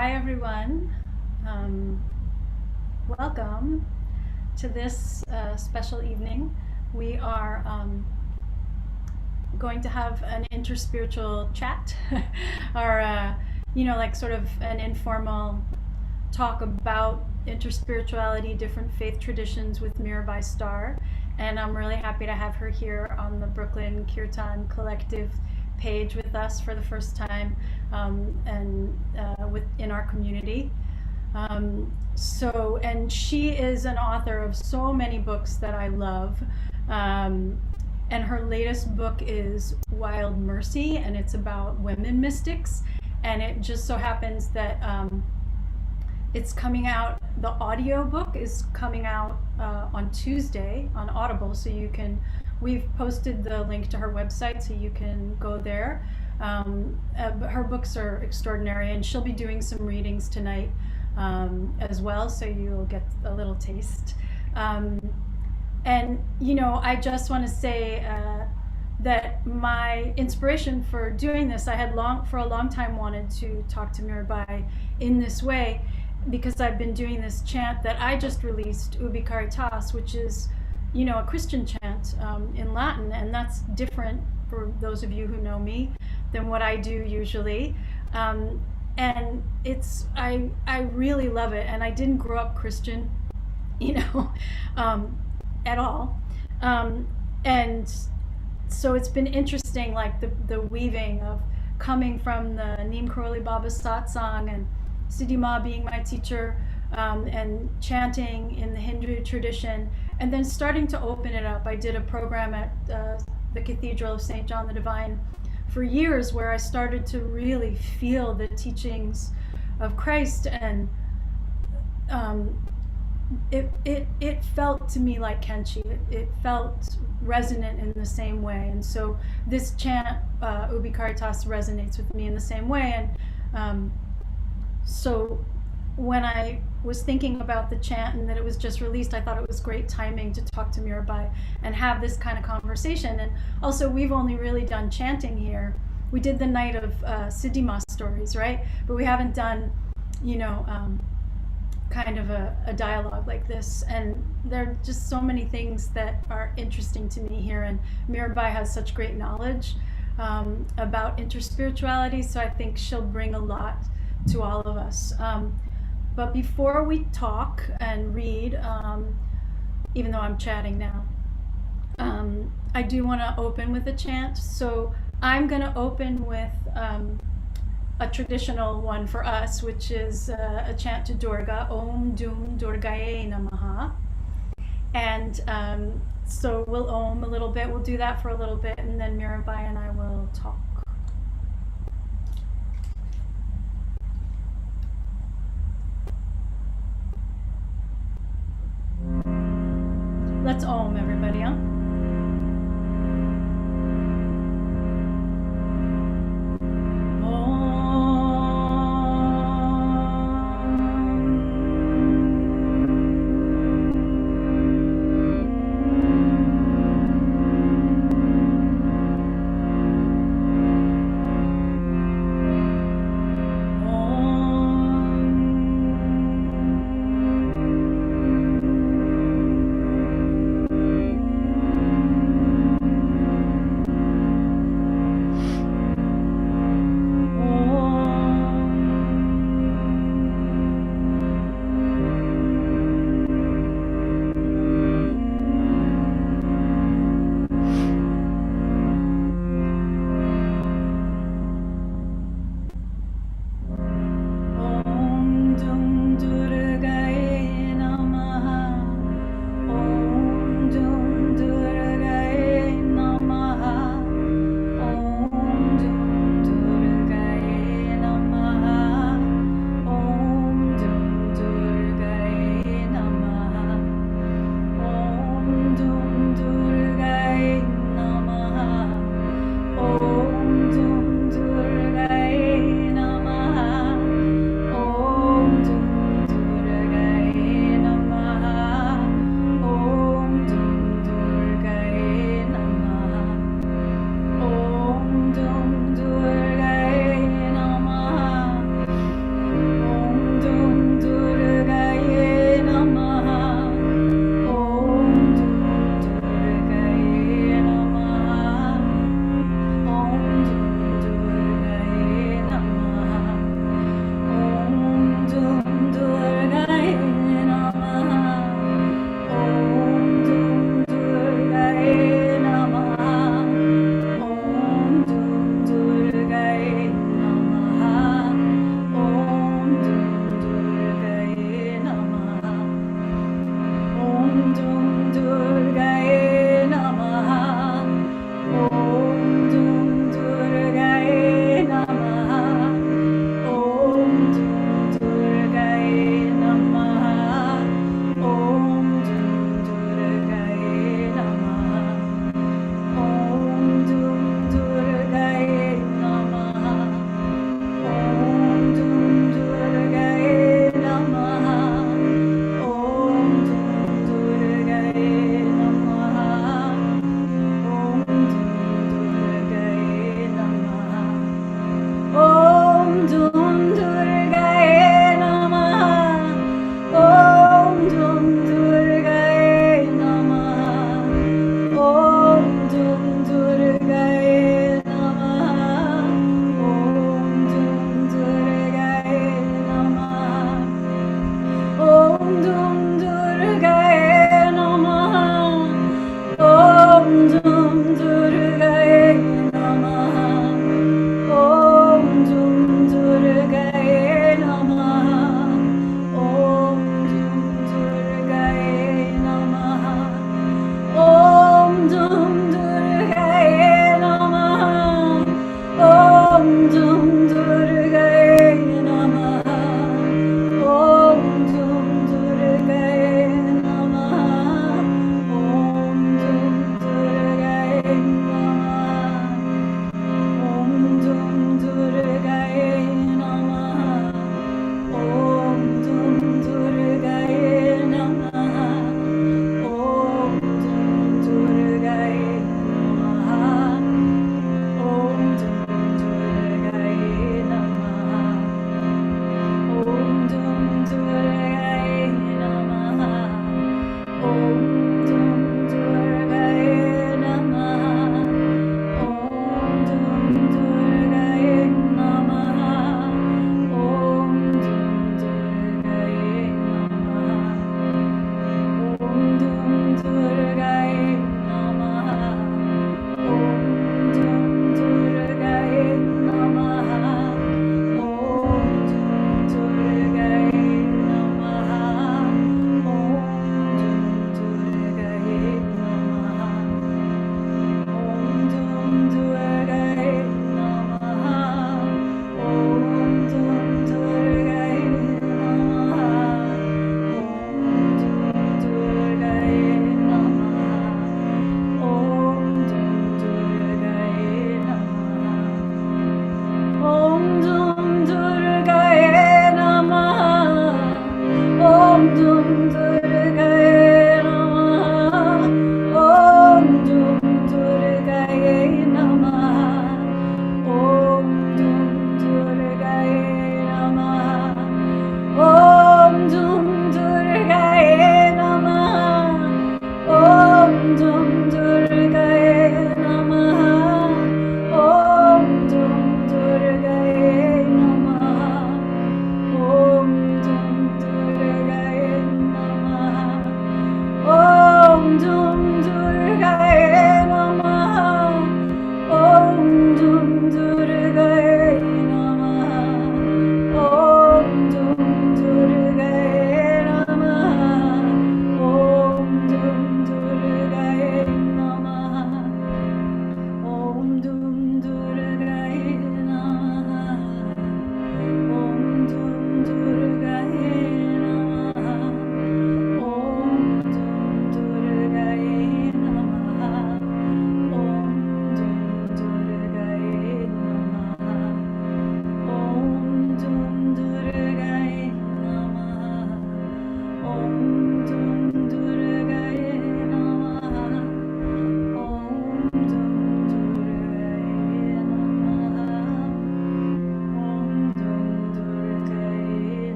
Hi everyone. Welcome to this special evening. We are going to have an interspiritual chat, or like sort of an informal talk about interspirituality, different faith traditions with Mirabai Starr. And I'm really happy to have her here on the Brooklyn Kirtan Collective page with us for the first time, and within our community. And she is an author of so many books that I love. And her latest book is Wild Mercy, and it's about women mystics. And it just so happens that it's coming out, the audio book is coming out on Tuesday on Audible, so we've posted the link to her website so you can go there. Her books are extraordinary, and she'll be doing some readings tonight as well, so you'll get a little taste. I just want to say that my inspiration for doing this, I had for a long time wanted to talk to Mirabai in this way, because I've been doing this chant that I just released, Ubi Caritas, which is, a Christian chant in Latin, and that's different for those of you who know me than what I do usually. And I really love it, and I didn't grow up Christian, at all. And so it's been interesting, like the weaving of coming from the Neem Karoli Baba satsang and Siddhi Ma being my teacher, and chanting in the Hindu tradition, and then starting to open it up. I did a program at the Cathedral of St. John the Divine for years, where I started to really feel the teachings of Christ, and it felt to me like Kenchi. It felt resonant in the same way, and so this chant, Ubi Caritas, resonates with me in the same way. And so when I was thinking about the chant and that it was just released, I thought it was great timing to talk to Mirabai and have this kind of conversation. And also, we've only really done chanting here. We did the night of Siddhi Ma stories, right? But we haven't done, kind of a dialogue like this. And there are just so many things that are interesting to me here. And Mirabai has such great knowledge about interspirituality, so I think she'll bring a lot to all of us. But before we talk and read, even though I'm chatting now, I do want to open with a chant. So I'm going to open with a traditional one for us, which is a chant to Durga, Om Dum Durgaye Namaha. And so we'll Om a little bit, we'll do that for a little bit, and then Mirabai and I will talk. Let's Om, everybody, huh?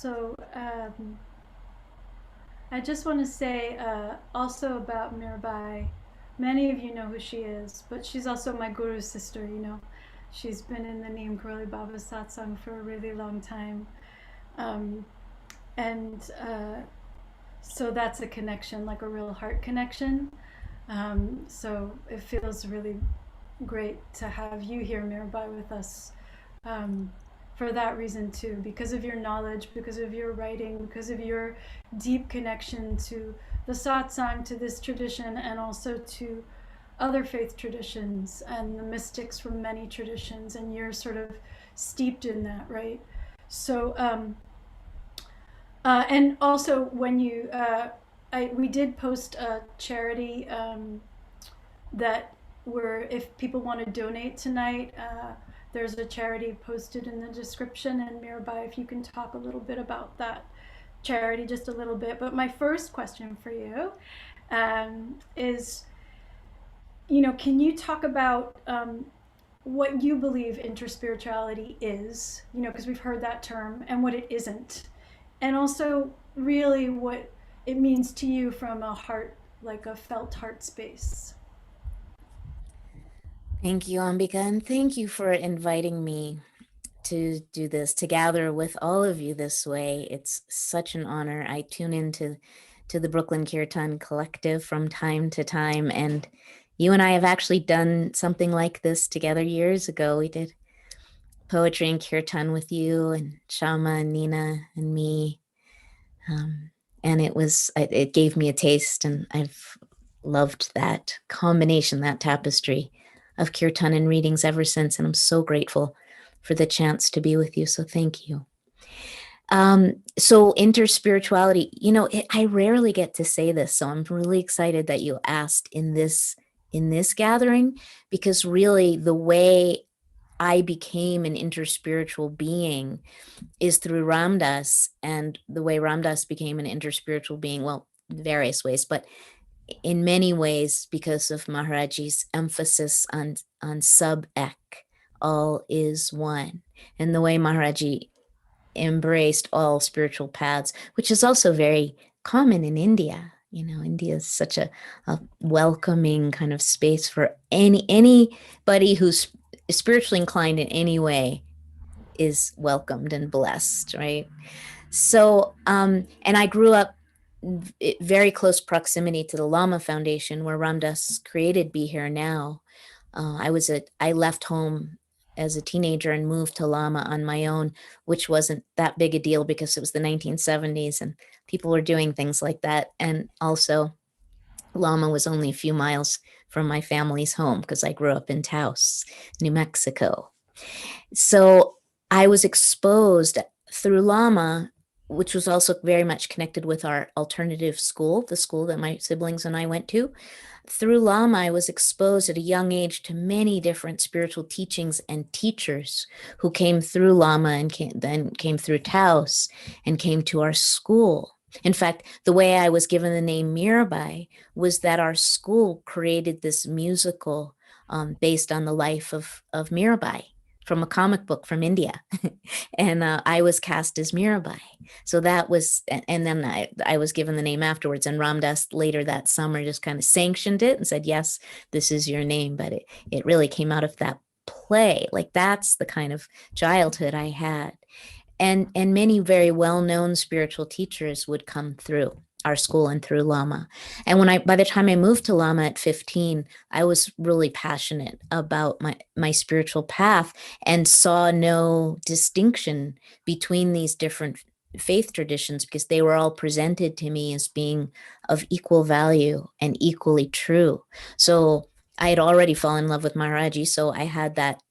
also, I just want to say also about Mirabai. Many of you know who she is, but she's also my guru's sister, you know. She's been in the Neem Karoli Baba satsang for a really long time. Um, and so that's a connection, like a real heart connection. So it feels really great to have you here, Mirabai, with us for that reason too, because of your knowledge, because of your writing, because of your deep connection to the satsang, to this tradition, and also to other faith traditions and the mystics from many traditions, and you're sort of steeped in that, right? So, and also when you, we did post a charity that if people want to donate tonight, there's a charity posted in the description. And Mirabai, if you can talk a little bit about that charity, just a little bit. But my first question for you is, you know, can you talk about what you believe interspirituality is, you know, because we've heard that term, and what it isn't, and also really what it means to you from a heart, like a felt heart space. Thank you, Ambika, and thank you for inviting me to do this, to gather with all of you this way. It's such an honor. I tune into the Brooklyn Kirtan Collective from time to time, and you and I have actually done something like this together years ago. We did poetry and kirtan with you and Shama and Nina and me. And it gave me a taste, and I've loved that combination, that tapestry of kirtan and readings ever since. And I'm so grateful for the chance to be with you. So thank you. So interspirituality, you know, I rarely get to say this. So I'm really excited that you asked in this gathering, because really the way I became an interspiritual being is through Ram Dass, and the way Ram Dass became an interspiritual being, well, various ways, but in many ways because of Maharaji's emphasis on sub-ek, all is one, and the way Maharaji embraced all spiritual paths, which is also very common in India. You know, India is such a welcoming kind of space for anybody who's spiritually inclined in any way is welcomed and blessed, right? So, and I grew up very close proximity to the Lama Foundation, where Ram Dass created Be Here Now. I left home as a teenager and moved to Lama on my own, which wasn't that big a deal because it was the 1970s and people were doing things like that. And also, Lama was only a few miles from my family's home because I grew up in Taos, New Mexico. So I was exposed through Lama, which was also very much connected with our alternative school, the school that my siblings and I went to. Through Lama, I was exposed at a young age to many different spiritual teachings and teachers who came through Lama and then came through Taos and came to our school. In fact, the way I was given the name Mirabai was that our school created this musical based on the life of Mirabai from a comic book from India. And I was cast as Mirabai. So that was, and then I was given the name afterwards. And Ram Dass later that summer just kind of sanctioned it and said, yes, this is your name. But it really came out of that play. Like that's the kind of childhood I had. And many very well-known spiritual teachers would come through our school and through Lama. And by the time I moved to Lama at 15, I was really passionate about my spiritual path and saw no distinction between these different faith traditions because they were all presented to me as being of equal value and equally true. So I had already fallen in love with Maharaji, so I had that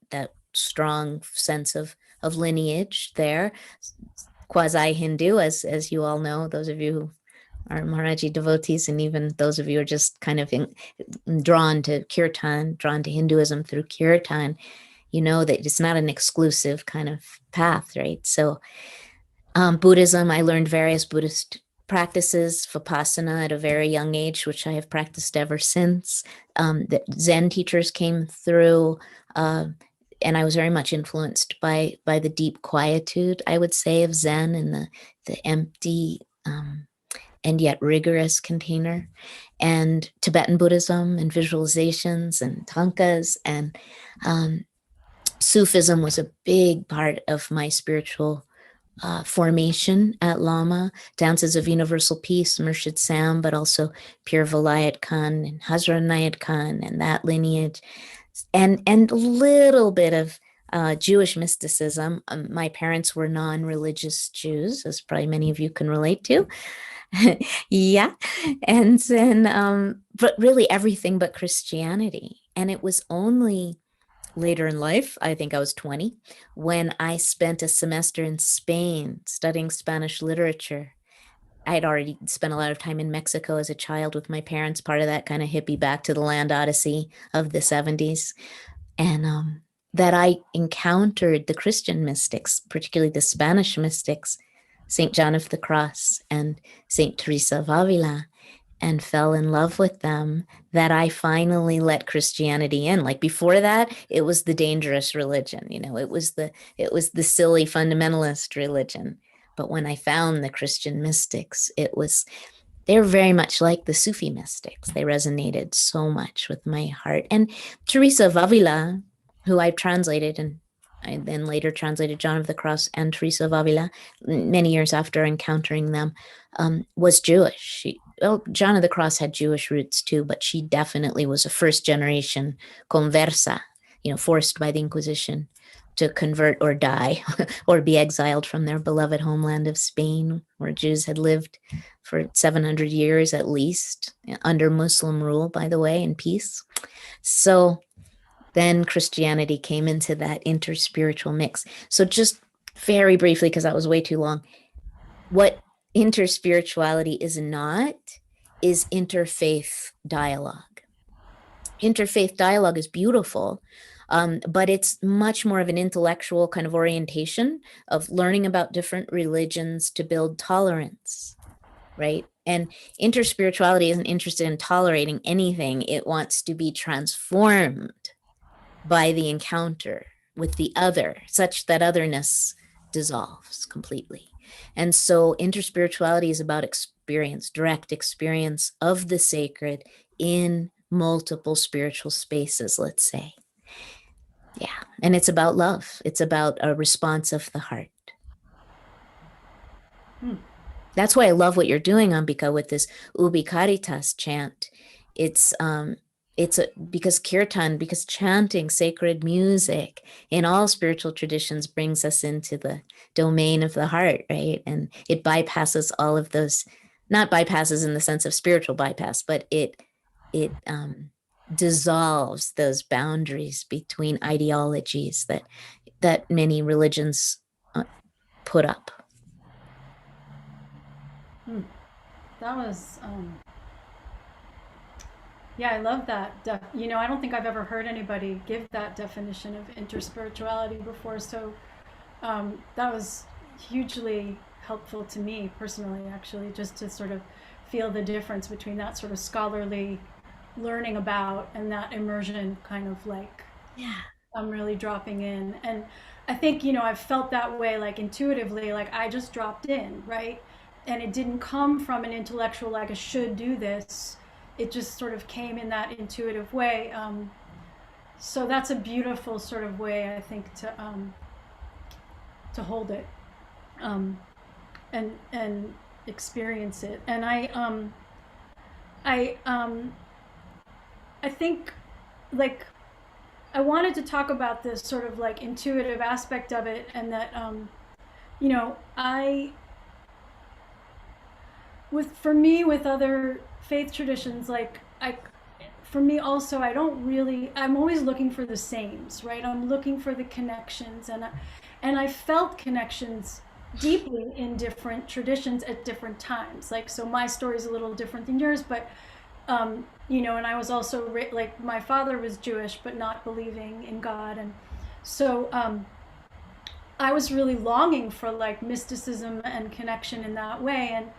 strong sense of lineage there, quasi-Hindu, as you all know, those of you who are Maharaji devotees, and even those of you who are just kind of drawn to kirtan, drawn to Hinduism through kirtan, you know that it's not an exclusive kind of path, right? So Buddhism, I learned various Buddhist practices, Vipassana at a very young age, which I have practiced ever since. The Zen teachers came through. and I was very much influenced by the deep quietude, I would say, of Zen, and the empty and yet rigorous container, and Tibetan Buddhism and visualizations and tankas, and Sufism was a big part of my spiritual formation at Lama. Dances of Universal Peace, Murshid Sam, but also Pir Vilayat Khan and Hazrat Inayat Khan and that lineage, and a little bit of Jewish mysticism. My parents were non-religious Jews, as probably many of you can relate to. Yeah. And then, but really everything but Christianity. And it was only later in life, I think I was 20, when I spent a semester in Spain studying Spanish literature. I had already spent a lot of time in Mexico as a child with my parents, part of that kind of hippie back to the land odyssey of the 70s. And that I encountered the Christian mystics, particularly the Spanish mystics, St. John of the Cross and St. Teresa of Avila, and fell in love with them, that I finally let Christianity in. Like before that, it was the dangerous religion, it was the silly fundamentalist religion. But when I found the Christian mystics, they're very much like the Sufi mystics. They resonated so much with my heart. And Teresa of Avila, who I've translated, and I then later translated John of the Cross and Teresa of Avila many years after encountering them, was Jewish. John of the Cross had Jewish roots too, but she definitely was a first generation conversa, forced by the Inquisition to convert or die or be exiled from their beloved homeland of Spain, where Jews had lived for 700 years at least, under Muslim rule, by the way, in peace. So then Christianity came into that inter-spiritual mix. So just very briefly, because that was way too long, what inter-spirituality is not is interfaith dialogue. Interfaith dialogue is beautiful, but it's much more of an intellectual kind of orientation of learning about different religions to build tolerance, right? And interspirituality isn't interested in tolerating anything. It wants to be transformed by the encounter with the other, such that otherness dissolves completely. And so interspirituality is about experience, direct experience of the sacred in multiple spiritual spaces, let's say. Yeah. And it's about love. It's about a response of the heart. That's why I love what you're doing, Ambika, with this Ubi Caritas chant. Because kirtan, because chanting, sacred music in all spiritual traditions brings us into the domain of the heart, right? And it bypasses all of those, not bypasses in the sense of spiritual bypass, but it dissolves those boundaries between ideologies that many religions put up. That was, yeah, I love that. I don't think I've ever heard anybody give that definition of interspirituality before. So that was hugely helpful to me personally, actually, just to sort of feel the difference between that sort of scholarly learning about and that immersion kind of like, yeah, I'm really dropping in. And I think, I've felt that way, like intuitively, like I just dropped in, right? And it didn't come from an intellectual, like I should do this. It just sort of came in that intuitive way. So that's a beautiful sort of way, I think, to hold it, and experience it. And I think, like, I wanted to talk about this sort of like intuitive aspect of it, and that for me with other faith traditions, like for me also, I'm always looking for the sames, right? I'm looking for the connections, and I felt connections deeply in different traditions at different times. Like, so my story is a little different than yours, but and I was also like, my father was Jewish but not believing in God, and so I was really longing for like mysticism and connection in that way. And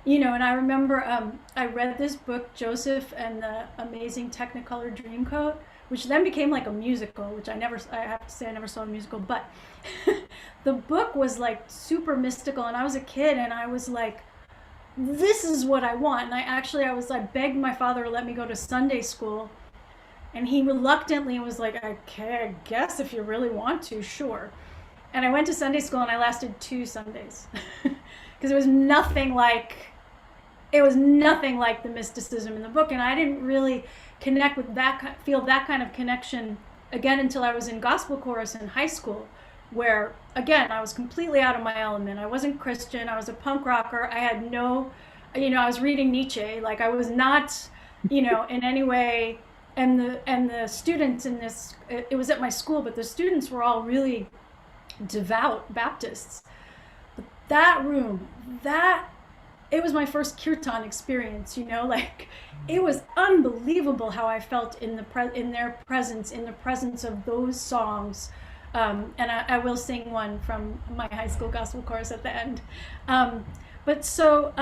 and I remember I read this book, Joseph and the Amazing Technicolor Dreamcoat, which then became like a musical, which I have to say I never saw a musical, but the book was like super mystical, and I was a kid and I was like, this is what I want. And I begged my father to let me go to Sunday school, and he reluctantly was like, okay, I guess if you really want to, sure. And I went to Sunday school and I lasted 2 Sundays because it was nothing like the mysticism in the book, and I didn't really connect with feel that kind of connection again until I was in gospel chorus in high school, where again I was completely out of my element. I wasn't Christian. I was a punk rocker. I had no, I was reading Nietzsche. Like I was not, in any way. And the students in this, it was at my school, but the students were all really devout Baptists. But that room, it was my first kirtan experience, like it was unbelievable how I felt in their presence, in the presence of those songs. And I will sing one from my high school gospel chorus at the end. But so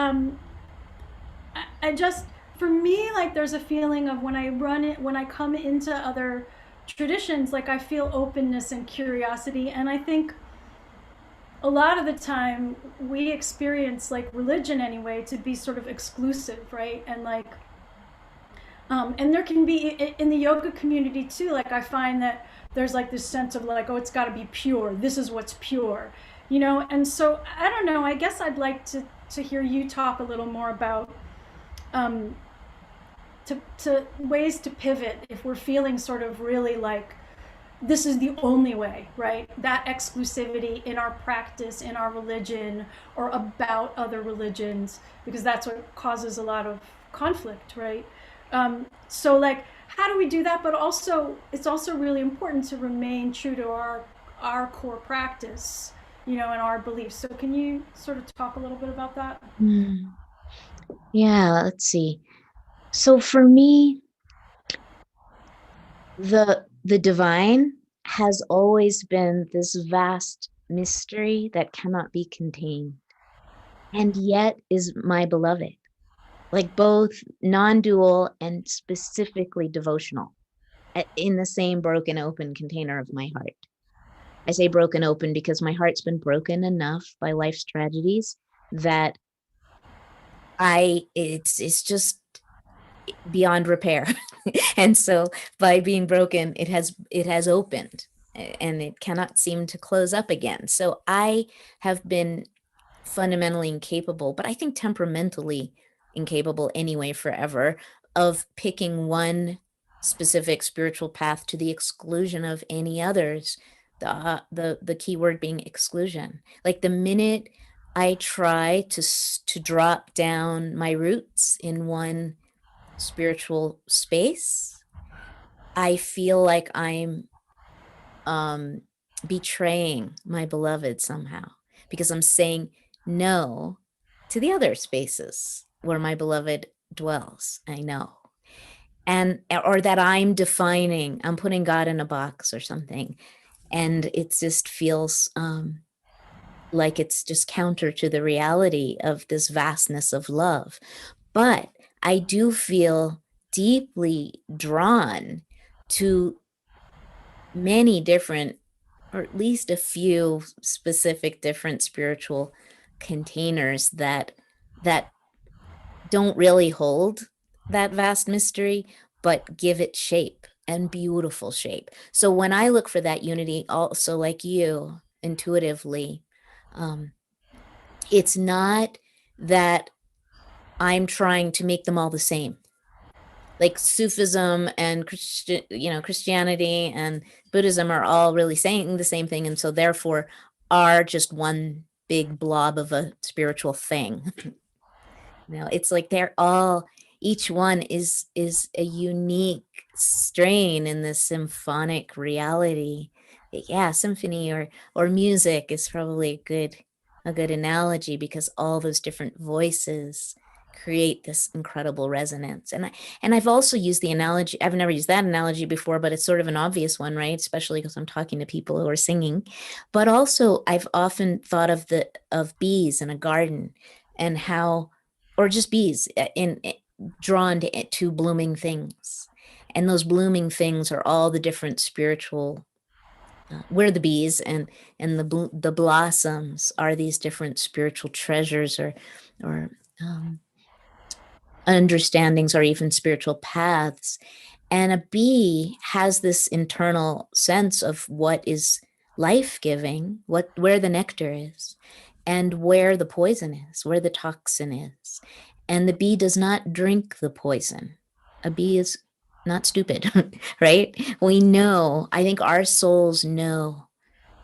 I just, for me, like there's a feeling of when I come into other traditions, like I feel openness and curiosity. And I think a lot of the time we experience like religion anyway to be sort of exclusive, right? And like and there can be in the yoga community too, like I find that there's like this sense of like, oh, it's got to be pure, this is what's pure, and so I don't know, I guess I'd like to hear you talk a little more about to ways to pivot if we're feeling sort of really like this is the only way, right? That exclusivity in our practice, in our religion, or about other religions, because that's what causes a lot of conflict, right? So like, how do we do that? But also, it's also really important to remain true to our core practice, and our beliefs. So can you sort of talk a little bit about that? Yeah, let's see. So for me, the divine has always been this vast mystery that cannot be contained, and yet is my beloved, like both non-dual and specifically devotional, in the same broken open container of my heart. I say broken open because my heart's been broken enough by life's tragedies that it's just beyond repair. And so by being broken, it has opened, and it cannot seem to close up again. So I have been fundamentally incapable, but I think temperamentally incapable anyway, forever, of picking one specific spiritual path to the exclusion of any others. The key word being exclusion. Like the minute I try to drop down my roots in one spiritual space, I feel like I'm betraying my beloved somehow, because I'm saying no to the other spaces where my beloved dwells. I know. And or that I'm putting God in a box or something. And it just feels like it's just counter to the reality of this vastness of love. But I do feel deeply drawn to many different, or at least a few specific different spiritual containers that don't really hold that vast mystery, but give it shape, and beautiful shape. So when I look for that unity, also like you, intuitively, it's not that I'm trying to make them all the same. Like Sufism and Christianity and Buddhism are all really saying the same thing, and so therefore are just one big blob of a spiritual thing. It's like each one is a unique strain in this symphonic reality. Yeah, symphony or music is probably a good analogy, because all those different voices create this incredible resonance. And I've also used the analogy, I've never used that analogy before, but it's sort of an obvious one, right? Especially because I'm talking to people who are singing. But also I've often thought of bees in a garden, and how, or just bees drawn to blooming things, And those blooming things are all the different spiritual, we're the bees, and the blossoms are these different spiritual treasures, or understandings, or even spiritual paths. And a bee has this internal sense of what is life-giving, where the nectar is, and where the poison is, where the toxin is. And the bee does not drink the poison. A bee is not stupid, right? We know, I think our souls know,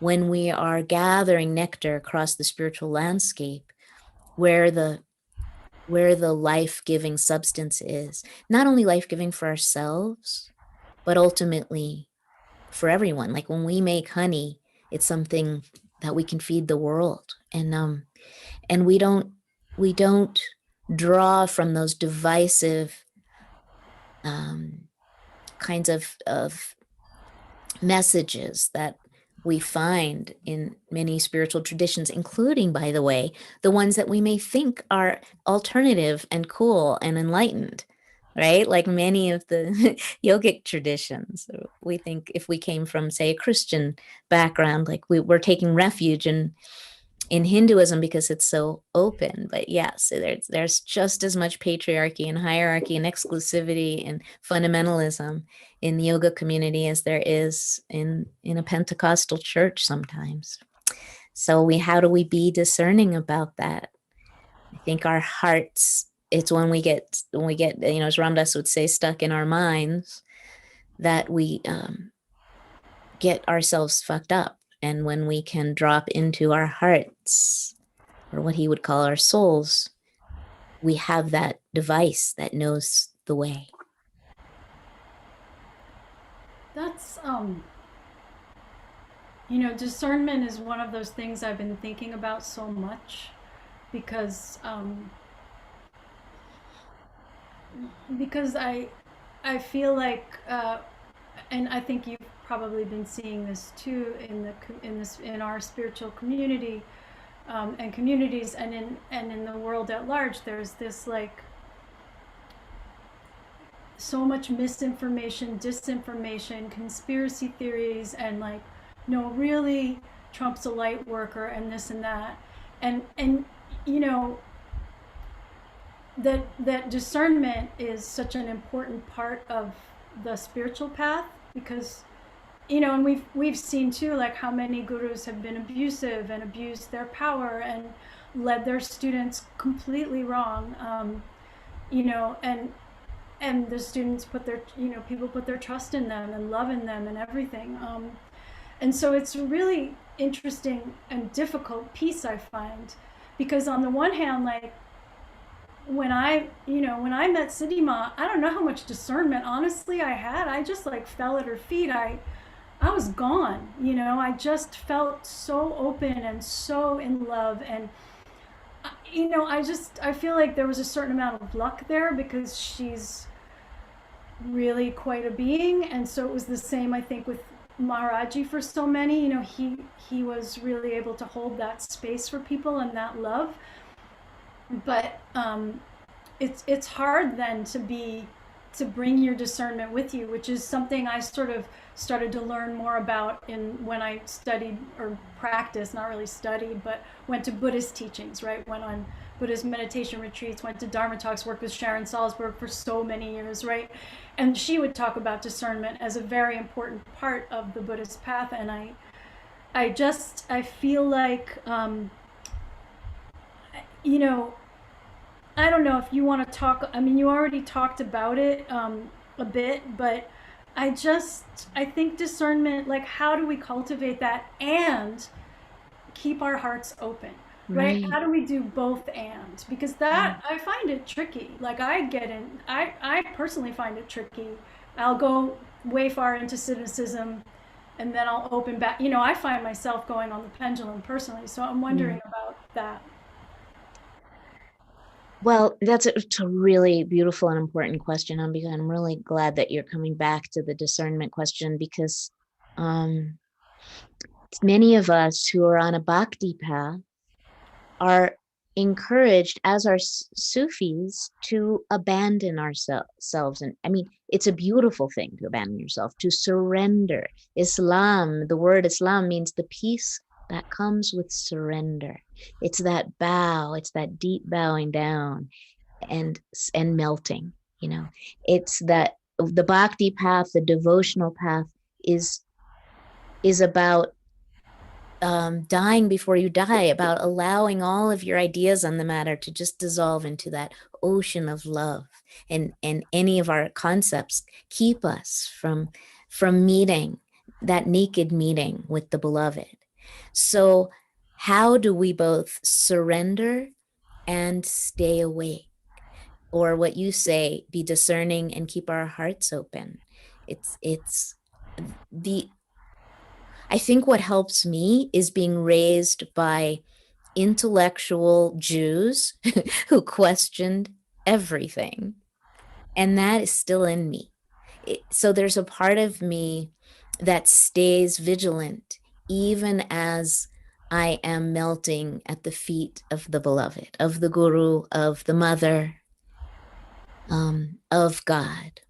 when we are gathering nectar across the spiritual landscape, where the life-giving substance is, not only life-giving for ourselves, but ultimately for everyone. Like when we make honey, it's something that we can feed the world. And we don't draw from those divisive kinds of messages that we find in many spiritual traditions, including, by the way, the ones that we may think are alternative and cool and enlightened, right? Like many of the yogic traditions. We think if we came from, say, a Christian background, like we're taking refuge in Hinduism because it's so open. But yes, there's just as much patriarchy and hierarchy and exclusivity and fundamentalism in the yoga community as there is in a Pentecostal church sometimes. So how do we be discerning about that? I think our hearts, it's when we get, as Ram Dass would say, stuck in our minds, that we get ourselves fucked up. And when we can drop into our hearts, or what he would call our souls, we have that device that knows the way. That's discernment is one of those things I've been thinking about so much because I feel like and I think you've probably been seeing this too in our spiritual community and communities and in the world at large. There's this like so much misinformation, disinformation, conspiracy theories, and like, no, really, Trump's a light worker and this and that, and you know that discernment is such an important part of the spiritual path because and we've seen too like how many gurus have been abusive and abused their power and led their students completely wrong, and the students put their people put their trust in them and love in them and everything, and so it's a really interesting and difficult piece I find because on the one hand, like when I met Sidima, I don't know how much discernment honestly I had. I just like fell at her feet. I was gone, I just felt so open and so in love. And, I feel like there was a certain amount of luck there because she's really quite a being. And so it was the same, I think, with Maharaji for so many. He was really able to hold that space for people and that love. But it's hard then to bring your discernment with you, which is something I sort of started to learn more about when I studied or practiced, not really studied, but went to Buddhist teachings, right? Went on Buddhist meditation retreats, went to Dharma talks, worked with Sharon Salzberg for so many years, right? And she would talk about discernment as a very important part of the Buddhist path. And I feel like, I don't know if you want to talk. I mean, you already talked about it a bit, but I think discernment, like how do we cultivate that and keep our hearts open, right? How do we do both and? Because that, I find it tricky. Like I personally find it tricky. I'll go way far into cynicism and then I'll open back. I find myself going on the pendulum personally. So I'm wondering about that. Well, it's a really beautiful and important question, Ambika. I'm really glad that you're coming back to the discernment question because many of us who are on a bhakti path are encouraged as our Sufis to abandon ourselves. And I mean, it's a beautiful thing to abandon yourself, to surrender. Islam, the word Islam means the peace that comes with surrender. It's that bow, it's that deep bowing down and melting, you know. It's that the bhakti path, the devotional path is about dying before you die, about allowing all of your ideas on the matter to just dissolve into that ocean of love. And any of our concepts keep us from meeting that naked meeting with the beloved. So how do we both surrender and stay awake? Or what you say, be discerning and keep our hearts open. It's the I think what helps me is being raised by intellectual Jews who questioned everything. And that is still in me. So there's a part of me that stays vigilant, even as I am melting at the feet of the beloved, of the Guru, of the Mother, of God.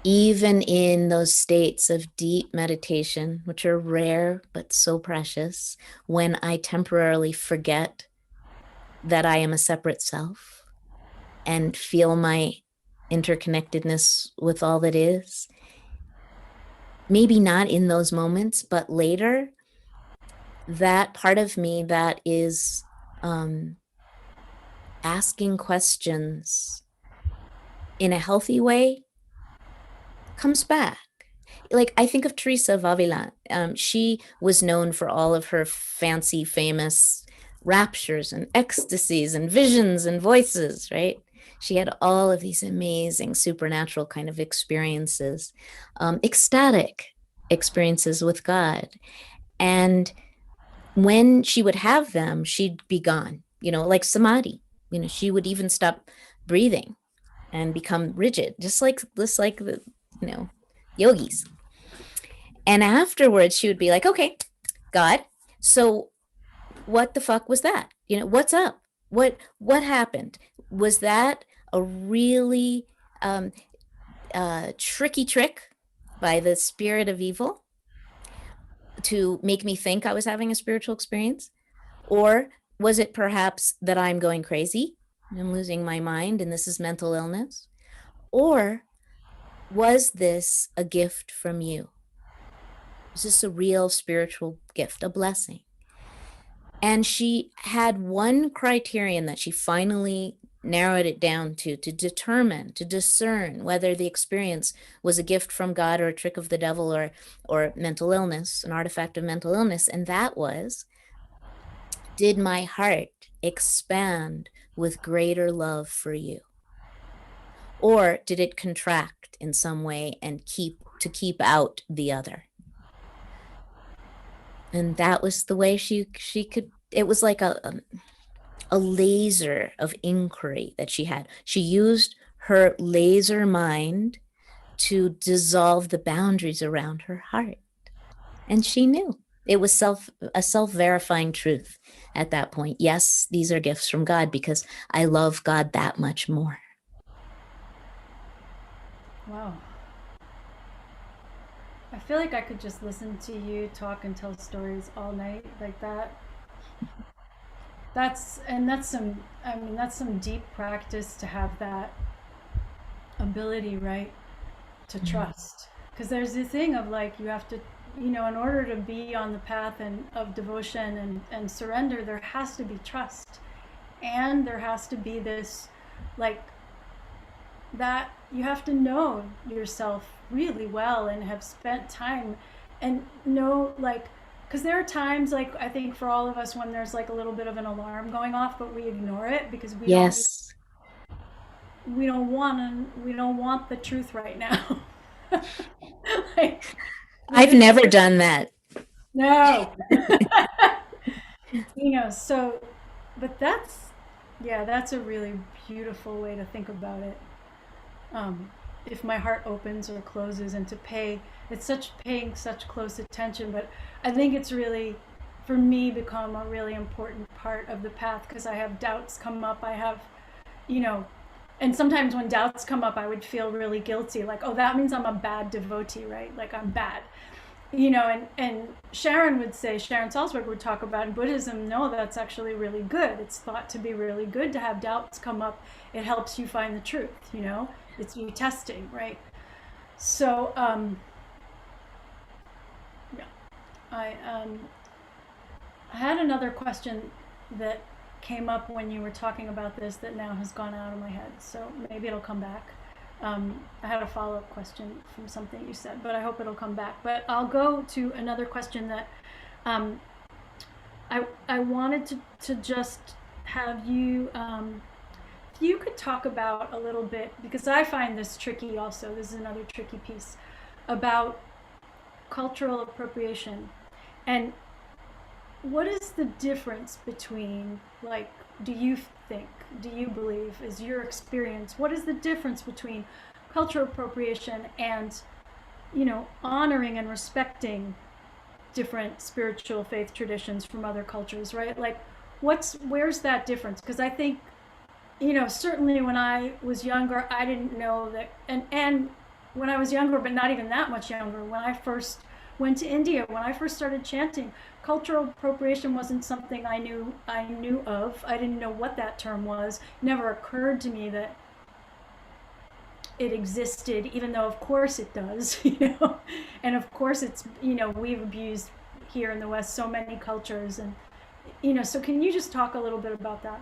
Even in those states of deep meditation, which are rare but so precious, when I temporarily forget that I am a separate self and feel my interconnectedness with all that is, maybe not in those moments, but later, that part of me that is asking questions in a healthy way comes back. Like, I think of Teresa of Avila. She was known for all of her fancy, famous raptures and ecstasies and visions and voices, right? She had all of these amazing supernatural kind of experiences, ecstatic experiences with God. And when she would have them, she'd be gone, you know, like samadhi. You know, she would even stop breathing and become rigid, just like the, you know, yogis. And afterwards, she would be like, okay, God, so what the fuck was that? You know, what's up? What happened? Was that a really tricky trick by the spirit of evil to make me think I was having a spiritual experience? Or was it perhaps that I'm going crazy, I'm losing my mind, and this is mental illness? Or was this a gift from you? Is this a real spiritual gift, a blessing? And she had one criterion that she finally narrowed it down to determine, to discern whether the experience was a gift from God or a trick of the devil or mental illness, an artifact of mental illness. And that was, did my heart expand with greater love for you? Or did it contract in some way and keep out the other? And that was the way she could, it was like a laser of inquiry that she had. She used her laser mind to dissolve the boundaries around her heart. And she knew it was a self-verifying truth at that point. Yes, these are gifts from God because I love God that much more. Wow. I feel like I could just listen to you talk and tell stories all night like that. That's some deep practice to have that ability, right? To trust. Because there's this thing of like, you have to, you know, in order to be on the path of devotion and surrender, there has to be trust. And there has to be this, like, that you have to know yourself really well and have spent time and know, like, because there are times, like, I think for all of us, when there's like a little bit of an alarm going off, but we ignore it because Yes. we don't want the truth right now. Like, I've never done that. No. You know, so, but that's a really beautiful way to think about it. If my heart opens or closes, and to paying such close attention. But I think it's really for me, become a really important part of the path, because I have doubts come up. I have, you know, and sometimes when doubts come up, I would feel really guilty, like, oh, that means I'm a bad devotee, right? Like I'm bad, and Sharon would say, Sharon Salzberg would talk about in Buddhism, no, that's actually really good. It's thought to be really good to have doubts come up. It helps you find the truth, it's you testing, right? So, yeah, I had another question that came up when you were talking about this that now has gone out of my head. So maybe it'll come back. I had a follow-up question from something you said, but I hope it'll come back. But I'll go to another question that I wanted to just have you, if you could talk about a little bit, because I find this tricky also, this is another tricky piece, about cultural appropriation. And what is the difference between, like, do you think, do you believe, is your experience, what is the difference between cultural appropriation and, honoring and respecting different spiritual faith traditions from other cultures, right? Like, where's that difference? Because I think, certainly when I was younger, I didn't know that, and when I was younger, but not even that much younger, when I first went to India, when I first started chanting, cultural appropriation wasn't something I knew of. I didn't know what that term was. It never occurred to me that it existed, even though of course it does, and of course it's, we've abused here in the West so many cultures, and so can you just talk a little bit about that?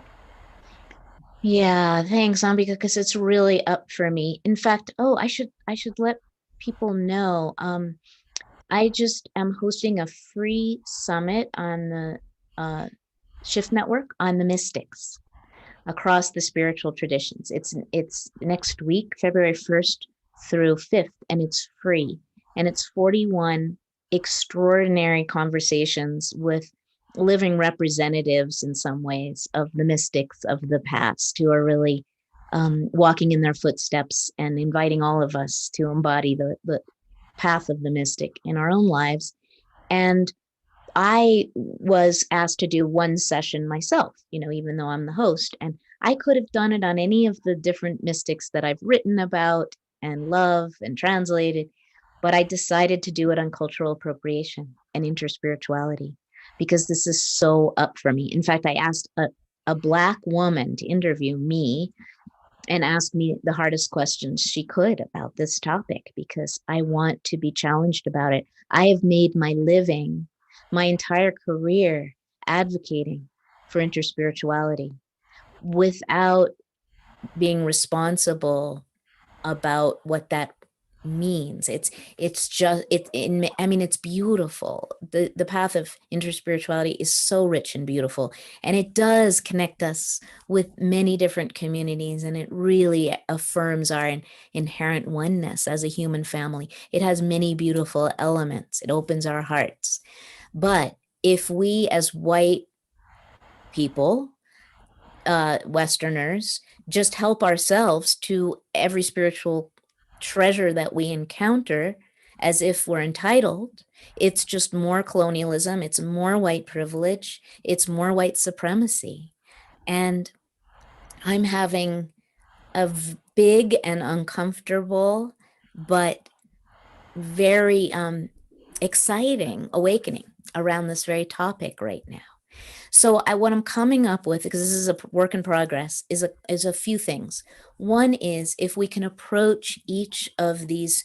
Yeah, thanks, Ambika, because it's really up for me. In fact, I should let people know. I just am hosting a free summit on the Shift Network on the mystics across the spiritual traditions. It's next week, February 1st through 5th, and it's free. And it's 41 extraordinary conversations with living representatives in some ways of the mystics of the past who are really walking in their footsteps and inviting all of us to embody the path of the mystic in our own lives. And I was asked to do one session myself, even though I'm the host. And I could have done it on any of the different mystics that I've written about and love and translated, but I decided to do it on cultural appropriation and interspirituality because this is so up for me. In fact, I asked a Black woman to interview me and ask me the hardest questions she could about this topic because I want to be challenged about it. I have made my living, my entire career, advocating for interspirituality without being responsible about what that means. It's just I mean, it's beautiful. The path of interspirituality is so rich and beautiful, and it does connect us with many different communities, and it really affirms our inherent oneness as a human family. It has many beautiful elements. It opens our hearts. But if we as white people, Westerners, just help ourselves to every spiritual treasure that we encounter as if we're entitled, it's just more colonialism, it's more white privilege, it's more white supremacy. And I'm having a big and uncomfortable, but very exciting awakening around this very topic right now. So what I'm coming up with, because this is a work in progress, is a few things. One is if we can approach each of these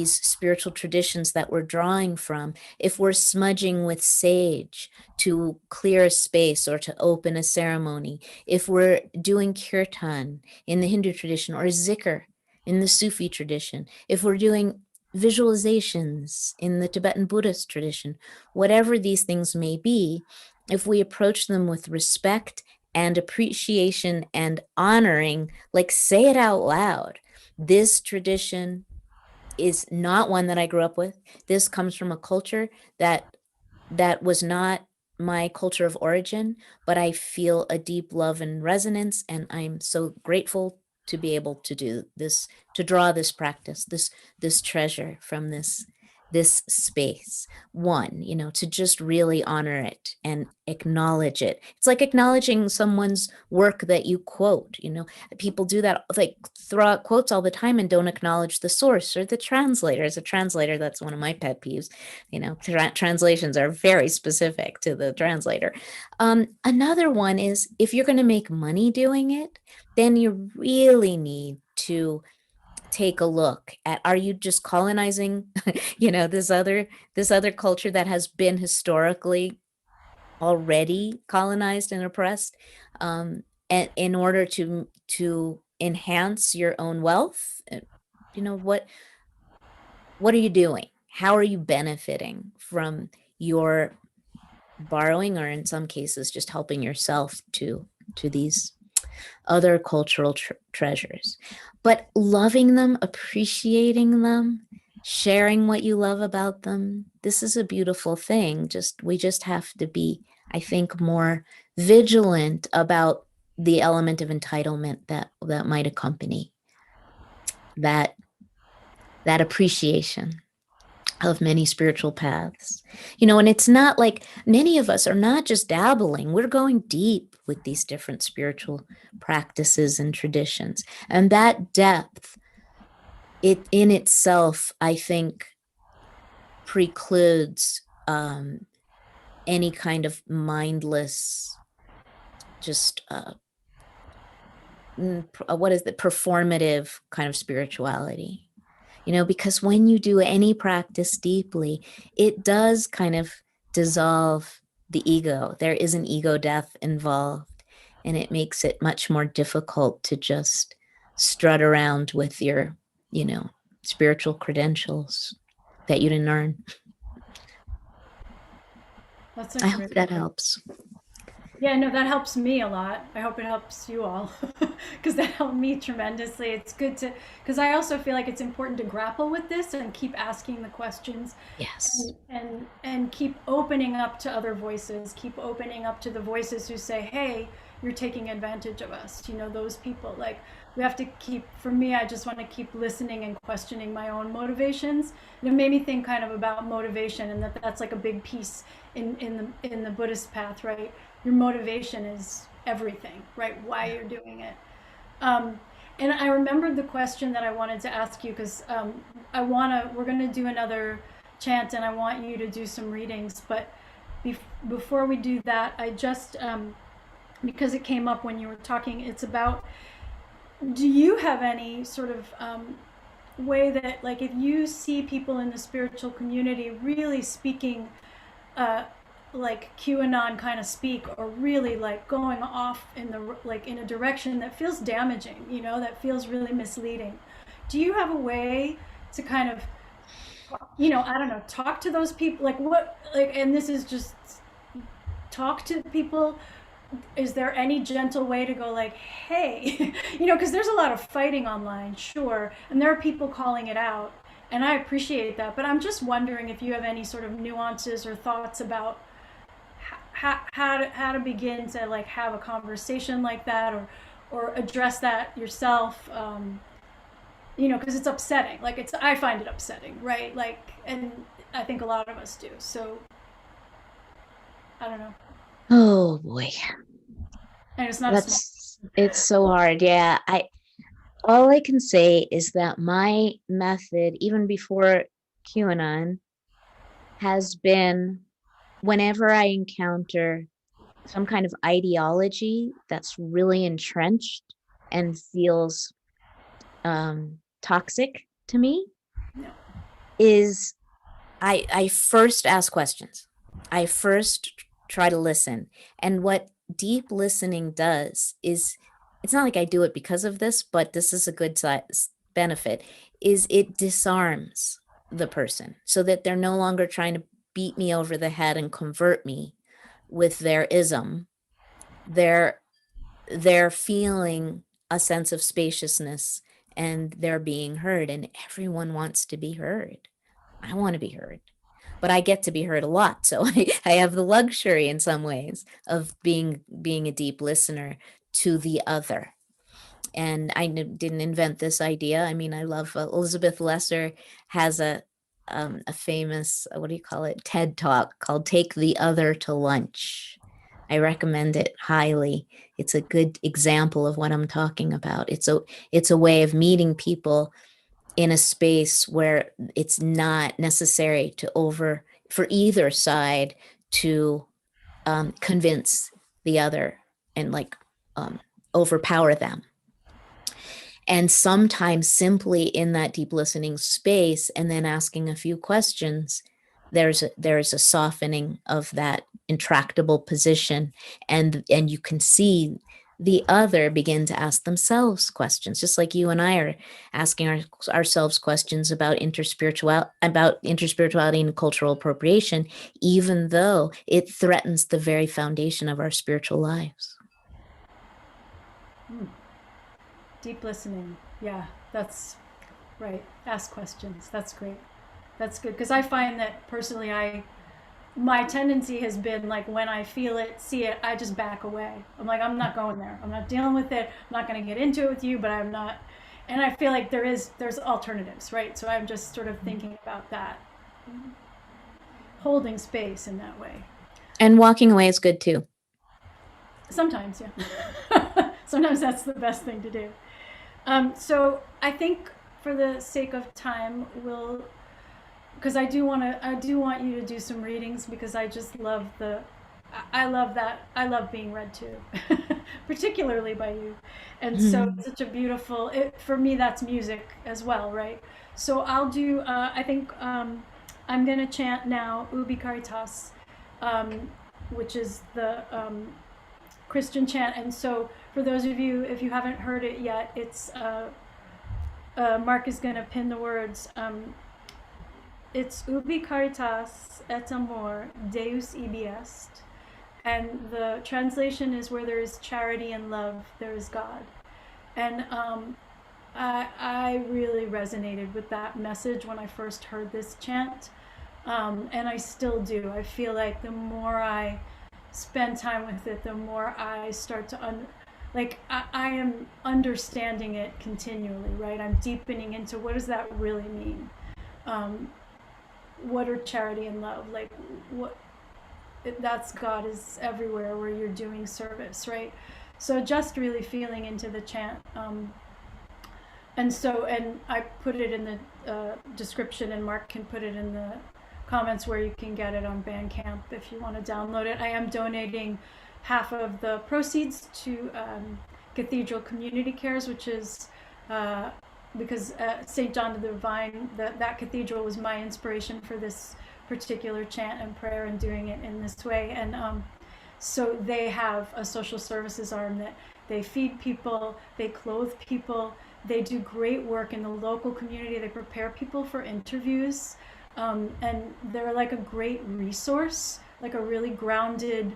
spiritual traditions that we're drawing from, if we're smudging with sage to clear a space or to open a ceremony, if we're doing kirtan in the Hindu tradition or zikr in the Sufi tradition, if we're doing visualizations in the Tibetan Buddhist tradition, whatever these things may be, if we approach them with respect and appreciation and honoring, like say it out loud, this tradition is not one that I grew up with. This comes from a culture that was not my culture of origin, but I feel a deep love and resonance, and I'm so grateful to be able to do this, to draw this practice, this treasure from this this space. One, to just really honor it and acknowledge it. It's like acknowledging someone's work that you quote. People do that, like throw out quotes all the time and don't acknowledge the source or the translator. As a translator, that's one of my pet peeves. Translations are very specific to the translator. Another one is, if you're going to make money doing it, then you really need to take a look at, are you just colonizing this other culture that has been historically already colonized and oppressed, and in order to enhance your own wealth? What are you doing? How are you benefiting from your borrowing, or in some cases just helping yourself to these other cultural treasures? But loving them, appreciating them, sharing what you love about them, this is a beautiful thing. We just have to be, I think, more vigilant about the element of entitlement that might accompany that appreciation of many spiritual paths. And it's not like, many of us are not just dabbling, we're going deep with these different spiritual practices and traditions. And that depth, it in itself, I think, precludes any kind of mindless, just what is the performative kind of spirituality. Because when you do any practice deeply, it does kind of dissolve the ego. There is an ego death involved, and it makes it much more difficult to just strut around with your, spiritual credentials that you didn't earn. I hope that helps. Yeah, no, that helps me a lot. I hope it helps you all because that helped me tremendously. It's good because I also feel like it's important to grapple with this and keep asking the questions. Yes. And keep opening up to other voices, keep opening up to the voices who say, hey, you're taking advantage of us. Those people, like, we have to keep, for me, I just want to keep listening and questioning my own motivations. And it made me think kind of about motivation, and that's like a big piece in the Buddhist path, right? Your motivation is everything, right? Why you're doing it. And I remembered the question that I wanted to ask you because we're going to do another chant, and I want you to do some readings. But before we do that, I just, because it came up when you were talking, it's about, do you have any sort of way that, like, if you see people in the spiritual community really speaking like QAnon kind of speak, or really like going off in a direction that feels damaging, that feels really misleading, do you have a way to kind of, I don't know, talk to those people? And this is just talk to people. Is there any gentle way to go, like, hey, because there's a lot of fighting online, sure, and there are people calling it out, and I appreciate that, but I'm just wondering if you have any sort of nuances or thoughts about how to begin to, like, have a conversation like that, or address that yourself, because it's upsetting. Like, I find it upsetting, right? Like, and I think a lot of us do. So I don't know. Oh boy. And it's not it's so hard. Yeah. All I can say is that my method, even before QAnon, has been, whenever I encounter some kind of ideology that's really entrenched and feels toxic to me, is I first ask questions. I first try to listen. And what deep listening does is, it's not like I do it because of this, but this is a good benefit, is it disarms the person so that they're no longer trying to beat me over the head and convert me with their ism. They're feeling a sense of spaciousness, and they're being heard, and everyone wants to be heard. I want to be heard, but I get to be heard a lot. So I have the luxury in some ways of being a deep listener to the other. And I didn't invent this idea. I mean, I love Elizabeth Lesser has a a famous, what do you call it, TED talk called Take the Other to Lunch. I recommend it highly. It's a good example of what I'm talking about. It's a way of meeting people in a space where it's not necessary for either side to convince the other and like overpower them. And sometimes simply in that deep listening space and then asking a few questions, there's a softening of that intractable position, and you can see the other begin to ask themselves questions, just like you and I are asking ourselves questions about interspirituality and cultural appropriation, even though it threatens the very foundation of our spiritual lives. Deep listening. Yeah, that's right. Ask questions. That's great. That's good. Because I find that personally, my tendency has been like when I feel it, see it, I just back away. I'm like, I'm not going there. I'm not dealing with it. I'm not going to get into it with you, but I'm not. And I feel like there's alternatives, right? So I'm just sort of thinking about that, holding space in that way. And walking away is good too. Sometimes, yeah. Sometimes that's the best thing to do. So I think for the sake of time, because I do want you to do some readings, because I just love I love being read to, particularly by you. And so it's such a beautiful, for me, that's music as well, right? So I'll do, I think I'm going to chant now Ubi Caritas, which is the Christian chant. And so for those of you, if you haven't heard it yet, it's Mark is going to pin the words. It's Ubi Caritas et Amor Deus ibi est, and the translation is where there is charity and love, there is God. And I really resonated with that message when I first heard this chant, and I still do. I feel like the more I spend time with it, the more I start to I am understanding it continually, right? I'm deepening into what does that really mean? What are charity and love? Like, that's God is everywhere where you're doing service, right? So just really feeling into the chant. And I put it in the description, and Mark can put it in the comments where you can get it on Bandcamp if you want to download it. I am donating half of the proceeds to Cathedral Community Cares, which is because St. John the Divine, that cathedral was my inspiration for this particular chant and prayer and doing it in this way. And so they have a social services arm that they feed people, they clothe people, they do great work in the local community, they prepare people for interviews, and they're like a great resource, like a really grounded,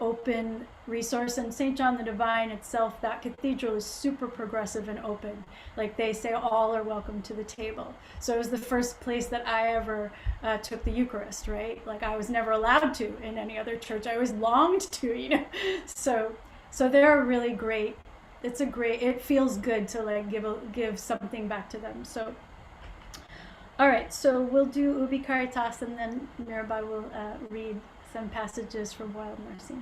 open resource. And St. John the Divine itself, that cathedral is super progressive and open. Like they say all are welcome to the table. So it was the first place that I ever took the Eucharist, right? Like I was never allowed to in any other church. I always longed to, you know. So they're really great. It feels good to like give something back to them. So all right, so we'll do Ubi Caritas, and then Mirabai will read some passages from Wild Mercy.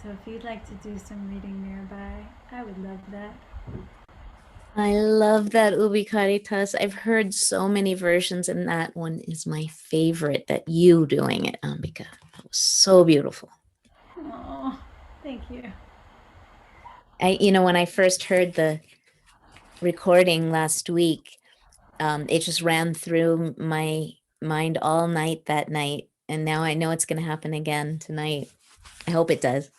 So if you'd like to do some reading, Mirabai, I would love that. I love that, Ubi Caritas. I've heard so many versions, and that one is my favorite, that you doing it, Ambika. That was so beautiful. Oh, thank you. When I first heard the recording last week, it just ran through my mind all night that night. And now I know it's going to happen again tonight. I hope it does.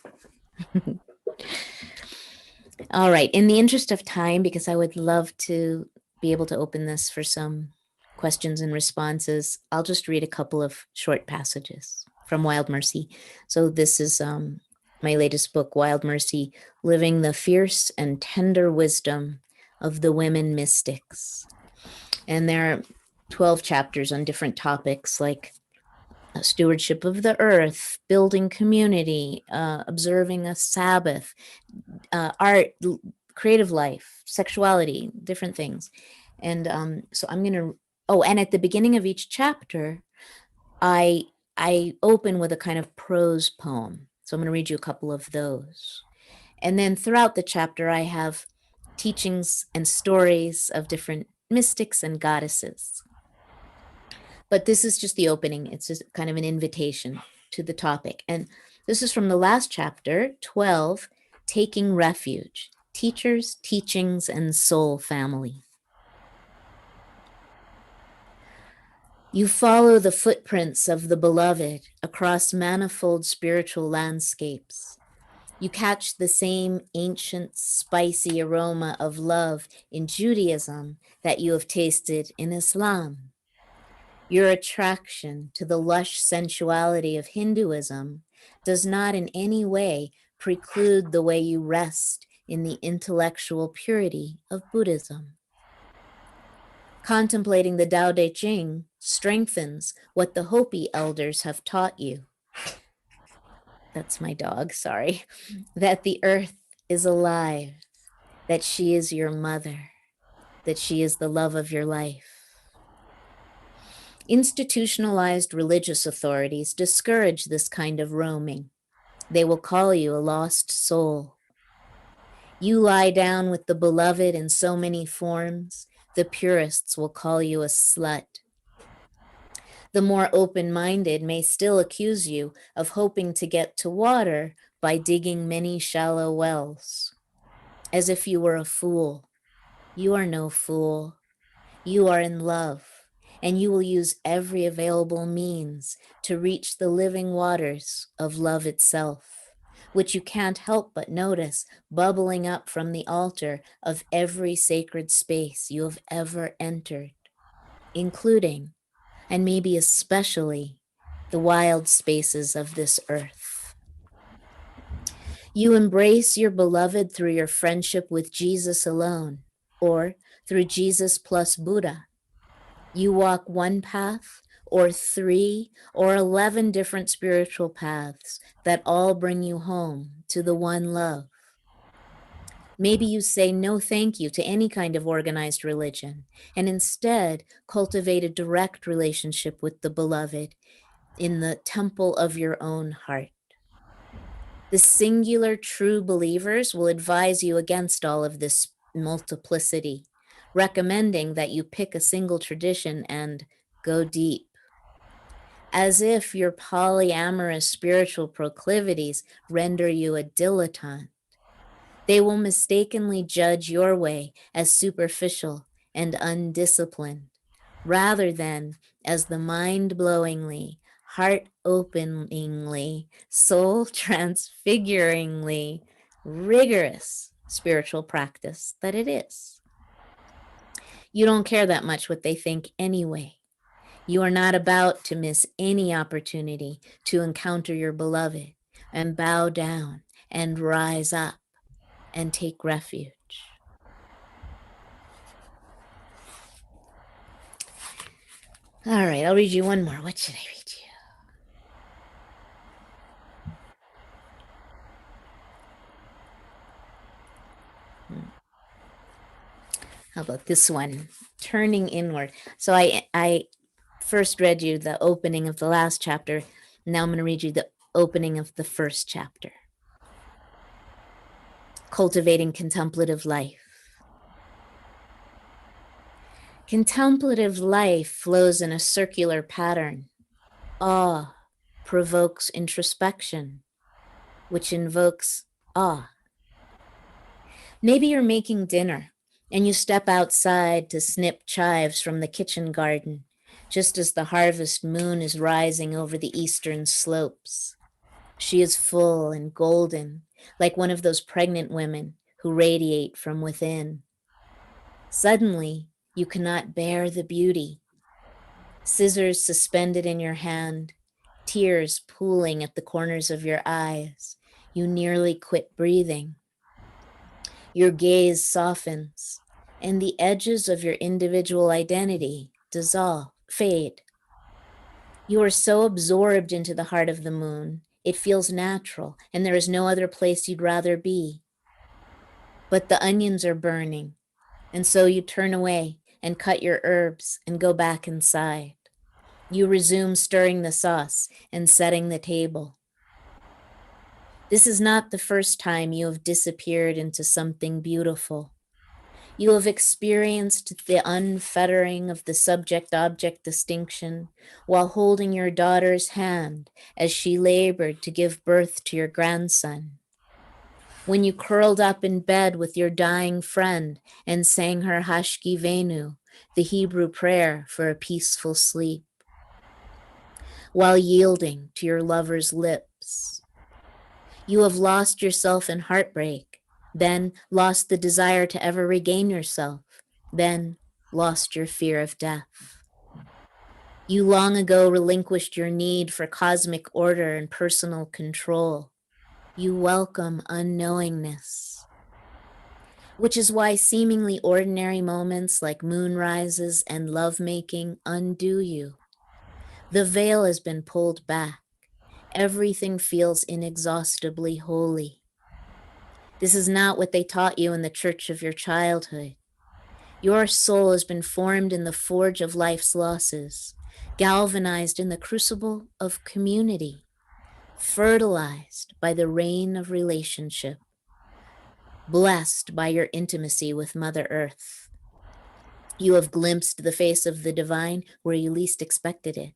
All right. In the interest of time, because I would love to be able to open this for some questions and responses, I'll just read a couple of short passages from Wild Mercy. So this is my latest book, Wild Mercy, Living the Fierce and Tender Wisdom of the Women Mystics. And there are 12 chapters on different topics like stewardship of the earth, building community, observing a Sabbath, art, creative life, sexuality, different things. And so I'm going to, and at the beginning of each chapter, I open with a kind of prose poem. So I'm going to read you a couple of those. And then throughout the chapter, I have teachings and stories of different mystics and goddesses. But this is just the opening. It's just kind of an invitation to the topic. And this is from the last chapter, 12, Taking Refuge, Teachers, Teachings, and Soul Family. You follow the footprints of the beloved across manifold spiritual landscapes. You catch the same ancient, spicy aroma of love in Judaism that you have tasted in Islam. Your attraction to the lush sensuality of Hinduism does not in any way preclude the way you rest in the intellectual purity of Buddhism. Contemplating the Tao Te Ching strengthens what the Hopi elders have taught you. That's my dog, sorry. That the earth is alive, that she is your mother, that she is the love of your life. Institutionalized religious authorities discourage this kind of roaming. They will call you a lost soul. You lie down with the beloved in so many forms, the purists will call you a slut. The more open-minded may still accuse you of hoping to get to water by digging many shallow wells, as if you were a fool. You are no fool. You are in love, and you will use every available means to reach the living waters of love itself, which you can't help but notice bubbling up from the altar of every sacred space you have ever entered, including, and maybe especially, the wild spaces of this earth. You embrace your beloved through your friendship with Jesus alone, or through Jesus plus Buddha. You walk one path, or 3 or 11 different spiritual paths that all bring you home to the one love. Maybe you say no thank you to any kind of organized religion, and instead cultivate a direct relationship with the beloved in the temple of your own heart. The singular true believers will advise you against all of this multiplicity, recommending that you pick a single tradition and go deep. As if your polyamorous spiritual proclivities render you a dilettante. They will mistakenly judge your way as superficial and undisciplined, rather than as the mind-blowingly, heart-openingly, soul-transfiguringly rigorous spiritual practice that it is. You don't care that much what they think anyway. You are not about to miss any opportunity to encounter your beloved and bow down and rise up and take refuge. All right, I'll read you one more. What should I read you? How about this one? Turning inward. So I first read you the opening of the last chapter. Now I'm going to read you the opening of the first chapter. cultivating contemplative life. Contemplative life flows in a circular pattern. Awe provokes introspection, which invokes awe. Maybe you're making dinner and you step outside to snip chives from the kitchen garden, just as the harvest moon is rising over the eastern slopes. She is full and golden, like one of those pregnant women who radiate from within. Suddenly, you cannot bear the beauty. Scissors suspended in your hand, tears pooling at the corners of your eyes. You nearly quit breathing. Your gaze softens, and the edges of your individual identity fade. You are so absorbed into the heart of the moon, it feels natural, and there is no other place you'd rather be. But the onions are burning, and so you turn away and cut your herbs and go back inside. You resume stirring the sauce and setting the table. This is not the first time you have disappeared into something beautiful. You have experienced the unfettering of the subject-object distinction while holding your daughter's hand as she labored to give birth to your grandson. When you curled up in bed with your dying friend and sang her Hashki Venu, the Hebrew prayer for a peaceful sleep. While yielding to your lover's lips. You have lost yourself in heartbreak, then lost the desire to ever regain yourself, then lost your fear of death. You long ago relinquished your need for cosmic order and personal control. You welcome unknowingness, which is why seemingly ordinary moments like moonrises and lovemaking undo you. The veil has been pulled back. Everything feels inexhaustibly holy. This is not what they taught you in the church of your childhood. Your soul has been formed in the forge of life's losses, galvanized in the crucible of community, fertilized by the rain of relationship, blessed by your intimacy with Mother Earth. You have glimpsed the face of the divine where you least expected it.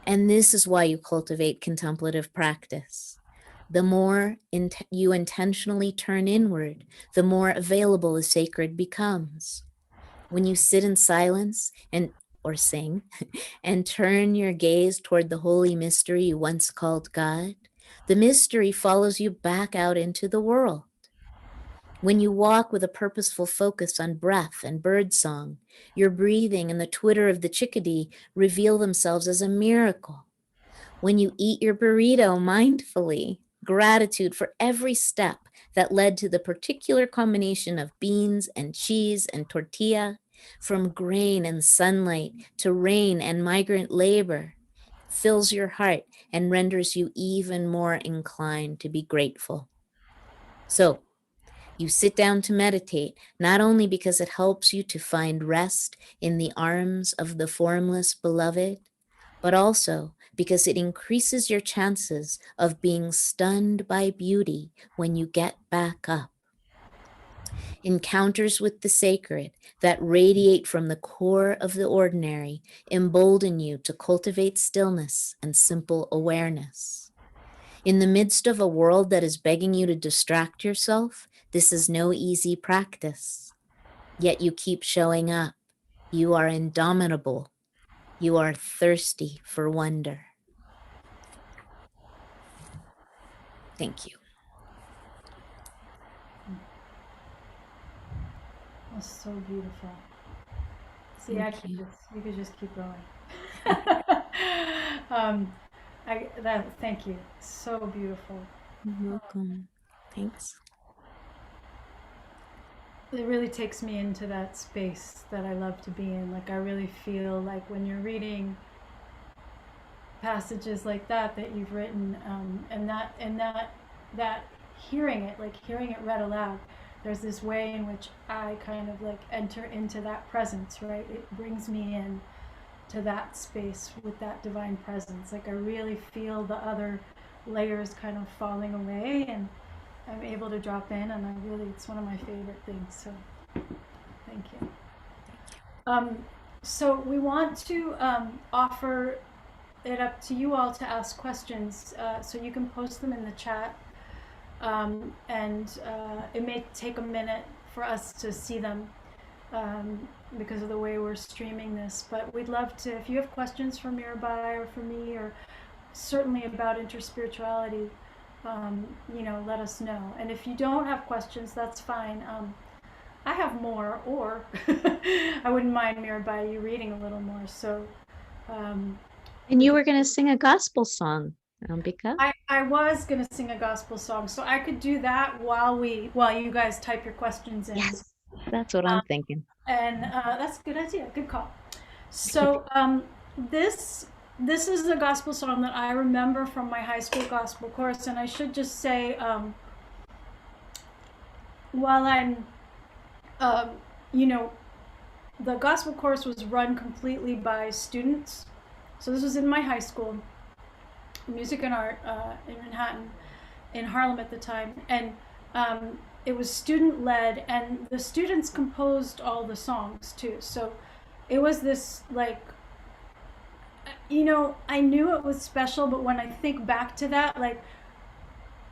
And this is why you cultivate contemplative practice. The more you intentionally turn inward, the more available the sacred becomes. When you sit in silence or sing and turn your gaze toward the holy mystery you once called God, the mystery follows you back out into the world. When you walk with a purposeful focus on breath and birdsong, your breathing and the twitter of the chickadee reveal themselves as a miracle. When you eat your burrito mindfully, gratitude for every step that led to the particular combination of beans and cheese and tortilla, from grain and sunlight to rain and migrant labor, fills your heart and renders you even more inclined to be grateful. So, you sit down to meditate, not only because it helps you to find rest in the arms of the formless beloved, but also because it increases your chances of being stunned by beauty when you get back up. Encounters with the sacred that radiate from the core of the ordinary embolden you to cultivate stillness and simple awareness. In the midst of a world that is begging you to distract yourself, this is no easy practice. Yet you keep showing up. You are indomitable. You are thirsty for wonder. Thank you. That's so beautiful. See, you could just keep going. Thank you. So beautiful. You're welcome. Thanks. It really takes me into that space that I love to be in. Like I really feel like when you're reading passages like that you've written, and that hearing it read aloud, there's this way in which I kind of like enter into that presence, right? It brings me in to that space with that divine presence. Like I really feel the other layers kind of falling away, I'm able to drop in, and it's one of my favorite things. So thank you. So we want to offer it up to you all to ask questions. So you can post them in the chat, and it may take a minute for us to see them because of the way we're streaming this. But we'd love to, if you have questions for Mirabai or for me, or certainly about interspirituality, let us know. And if you don't have questions, that's fine. I have more, or I wouldn't mind, Mirabai, you reading a little more. So, and you were going to sing a gospel song, Ambika? I was going to sing a gospel song, so I could do that while you guys type your questions in. Yes, that's what I'm thinking. And that's a good idea. Good call. So this is a gospel song that I remember from my high school gospel chorus, and I should just say, while I'm, the gospel chorus was run completely by students. So this was in my high school, music and art in Manhattan, in Harlem at the time, and it was student led, and the students composed all the songs too. So it was this I knew it was special, but when I think back to that,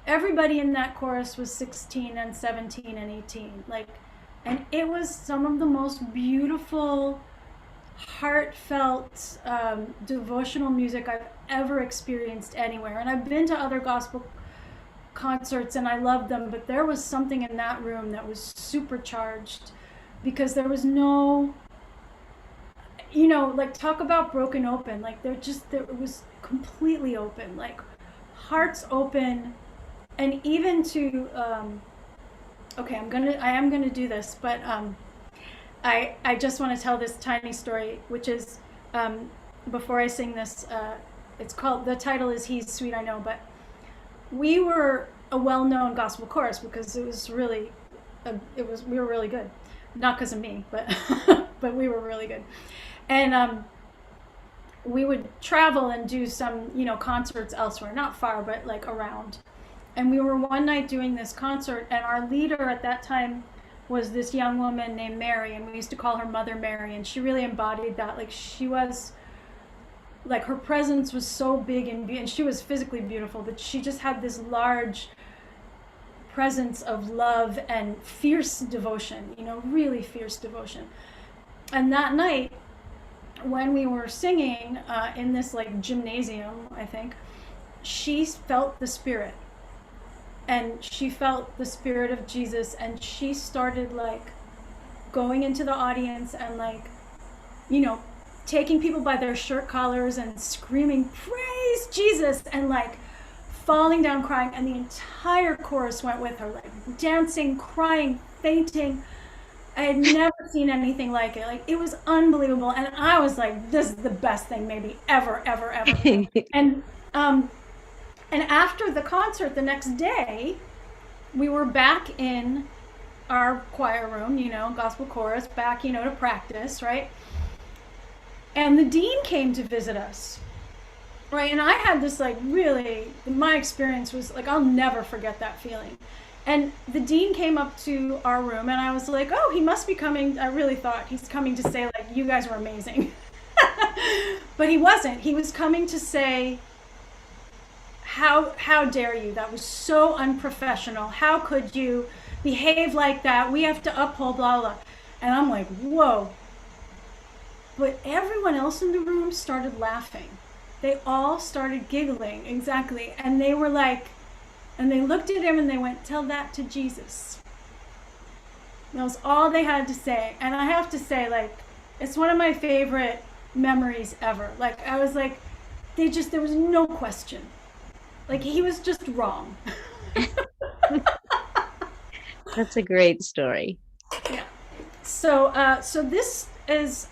everybody in that chorus was 16 and 17 and 18, and it was some of the most beautiful, heartfelt, devotional music I've ever experienced anywhere. And I've been to other gospel concerts and I loved them, but there was something in that room that was supercharged, because there was no, talk about broken open, it was completely open, hearts open. And even to, I am gonna do this, but I just want to tell this tiny story, which is, before I sing this, the title is He's Sweet, I Know, but we were a well-known gospel chorus because it was really, we were really good. Not because of me, but, but we were really good. And we would travel and do some, concerts elsewhere, not far, but around. And we were one night doing this concert, and our leader at that time was this young woman named Mary, and we used to call her Mother Mary, and she really embodied that. She was, her presence was so big, and she was physically beautiful, but she just had this large presence of love and fierce devotion, really fierce devotion. And that night, when we were singing in this gymnasium, I think, she felt the Spirit. And she felt the Spirit of Jesus, and she started going into the audience and taking people by their shirt collars and screaming, "Praise Jesus!" and falling down crying, and the entire chorus went with her, dancing, crying, fainting. I had never seen anything like it. It was unbelievable, and I was this is the best thing maybe ever. And after the concert the next day, we were back in our choir room, gospel chorus, back, to practice, right? And the dean came to visit us, right? And I had this really, my experience was I'll never forget that feeling. And the dean came up to our room, and I was oh, he must be coming. I really thought he's coming to say you guys were amazing. But he wasn't. He was coming to say, How dare you? That was so unprofessional. How could you behave like that? We have to uphold blah, blah. And I'm whoa. But everyone else in the room started laughing. They all started giggling, exactly. And they were and they looked at him and they went, "Tell that to Jesus." And that was all they had to say. And I have to say, it's one of my favorite memories ever. I was there was no question. He was just wrong. That's a great story. Yeah. So this is,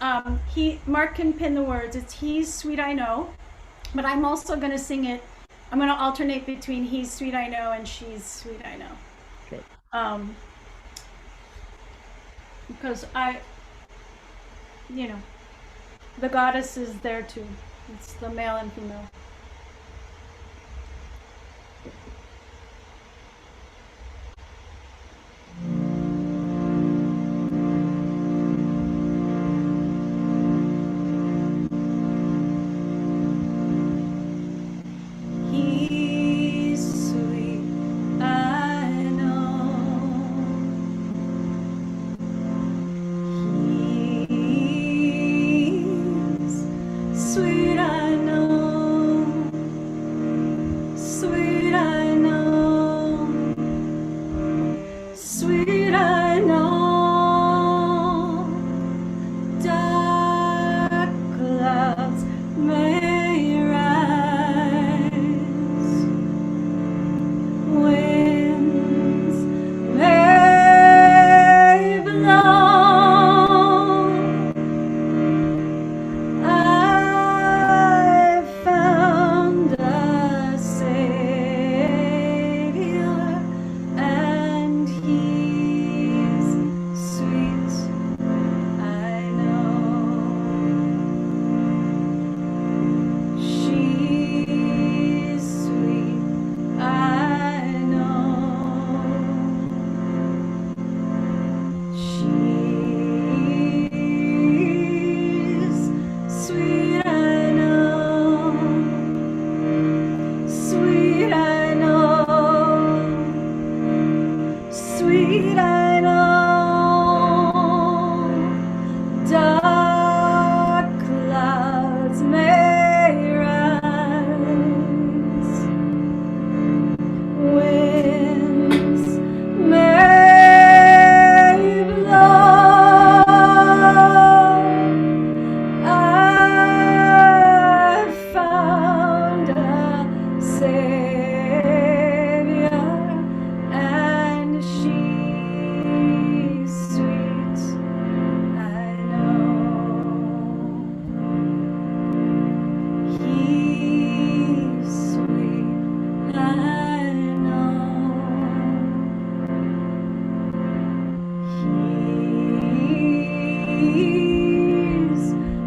Mark can pin the words. It's He's Sweet, I Know. But I'm also going to sing it. I'm going to alternate between He's Sweet, I Know and She's Sweet, I Know. Good. Because the goddess is there too. It's the male and female.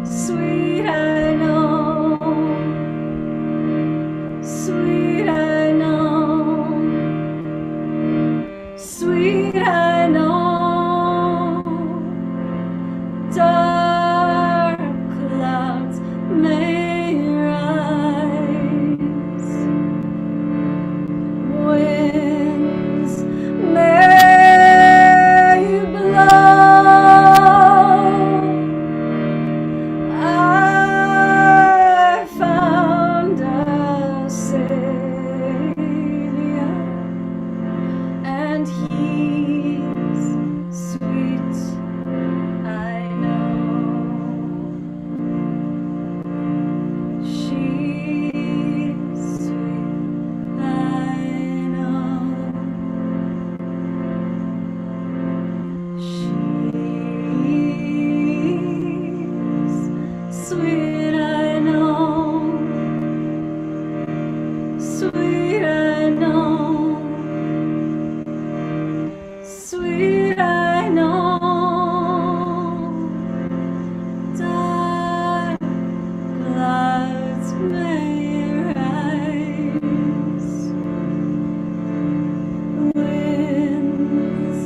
sweet, I know, sweet, I know, sweet, I know. Dark clouds may rise, winds may blow. I found a Savior, and He's sweet, I know. She's sweet, I know. She's sweet, I know. Sweet, I know. Sweet, I know. Dark clouds may rise, winds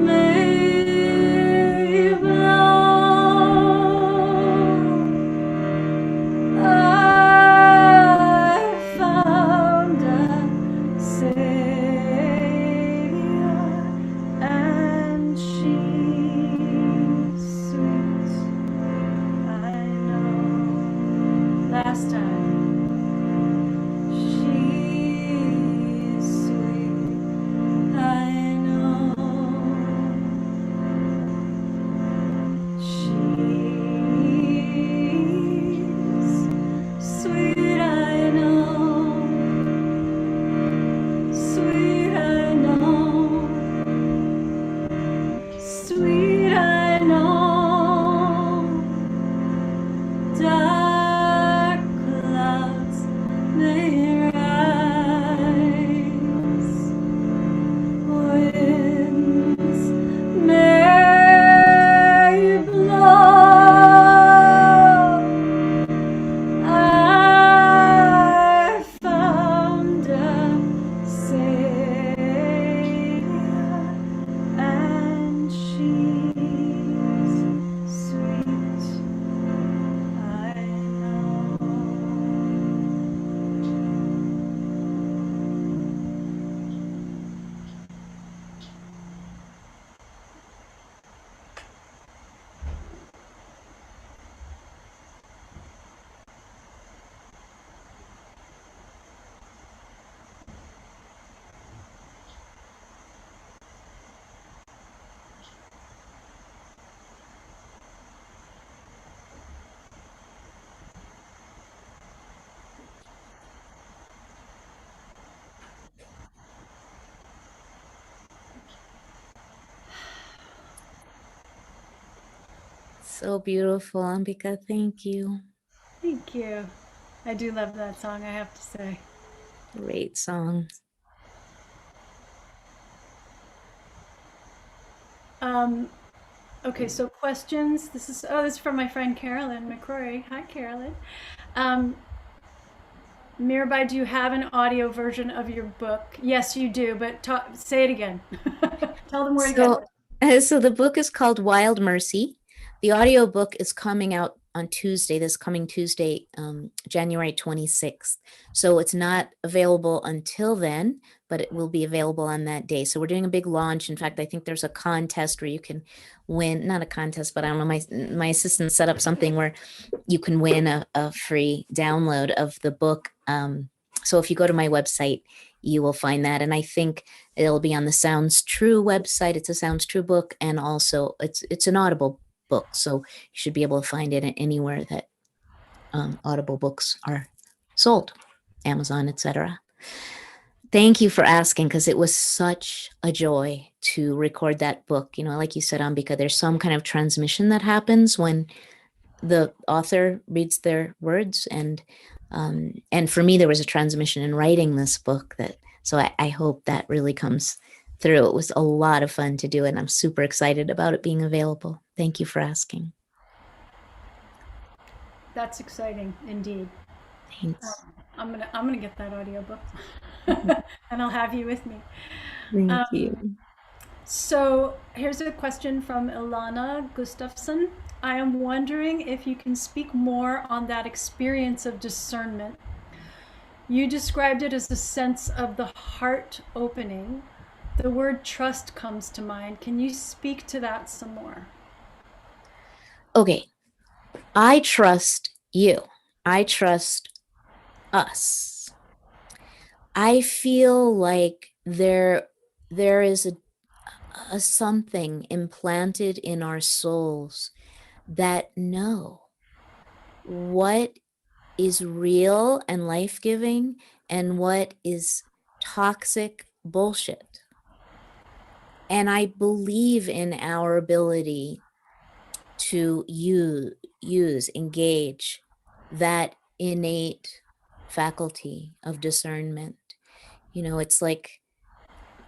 may blow. I found a Savior, and she's sweet, I know. Last time. She's sweet, I know. She's sweet, I know. Sweet, I know. Sweet, I know. Dark clouds may rise, winds may blow. I found a Savior, and she's sweet, I know. So beautiful, Ambika. Thank you. Thank you. I do love that song, I have to say. Great song. Okay, so questions. This is from my friend Carolyn McCrory. Hi, Carolyn. Mirabai, do you have an audio version of your book? Yes, you do, but say it again. Tell them where to get it. So the book is called Wild Mercy. The audio book is coming out on Tuesday, this coming Tuesday, January 26th. So it's not available until then, but it will be available on that day. So we're doing a big launch. In fact, I think there's a contest where you can win, not a contest, but I don't know, my assistant set up something where you can win a free download of the book. So if you go to my website, you will find that. And I think it'll be on the Sounds True website. It's a Sounds True book. And also it's an Audible book. So you should be able to find it anywhere that Audible books are sold, Amazon, etc. Thank you for asking, because it was such a joy to record that book. You know, like you said, Ambika, there's some kind of transmission that happens when the author reads their words. And for me, there was a transmission in writing this book so I hope that really comes through. It was a lot of fun to do, and I'm super excited about it being available. Thank you for asking. That's exciting indeed. Thanks. I'm gonna get that audiobook and I'll have you with me. Thank you. So here's a question from Ilana Gustafson. I am wondering if you can speak more on that experience of discernment. You described it as a sense of the heart opening. The word trust comes to mind. Can you speak to that some more? Okay. I trust you. I trust us. I feel like there is a something implanted in our souls that know what is real and life-giving and what is toxic bullshit. And I believe in our ability to engage that innate faculty of discernment. You know, it's like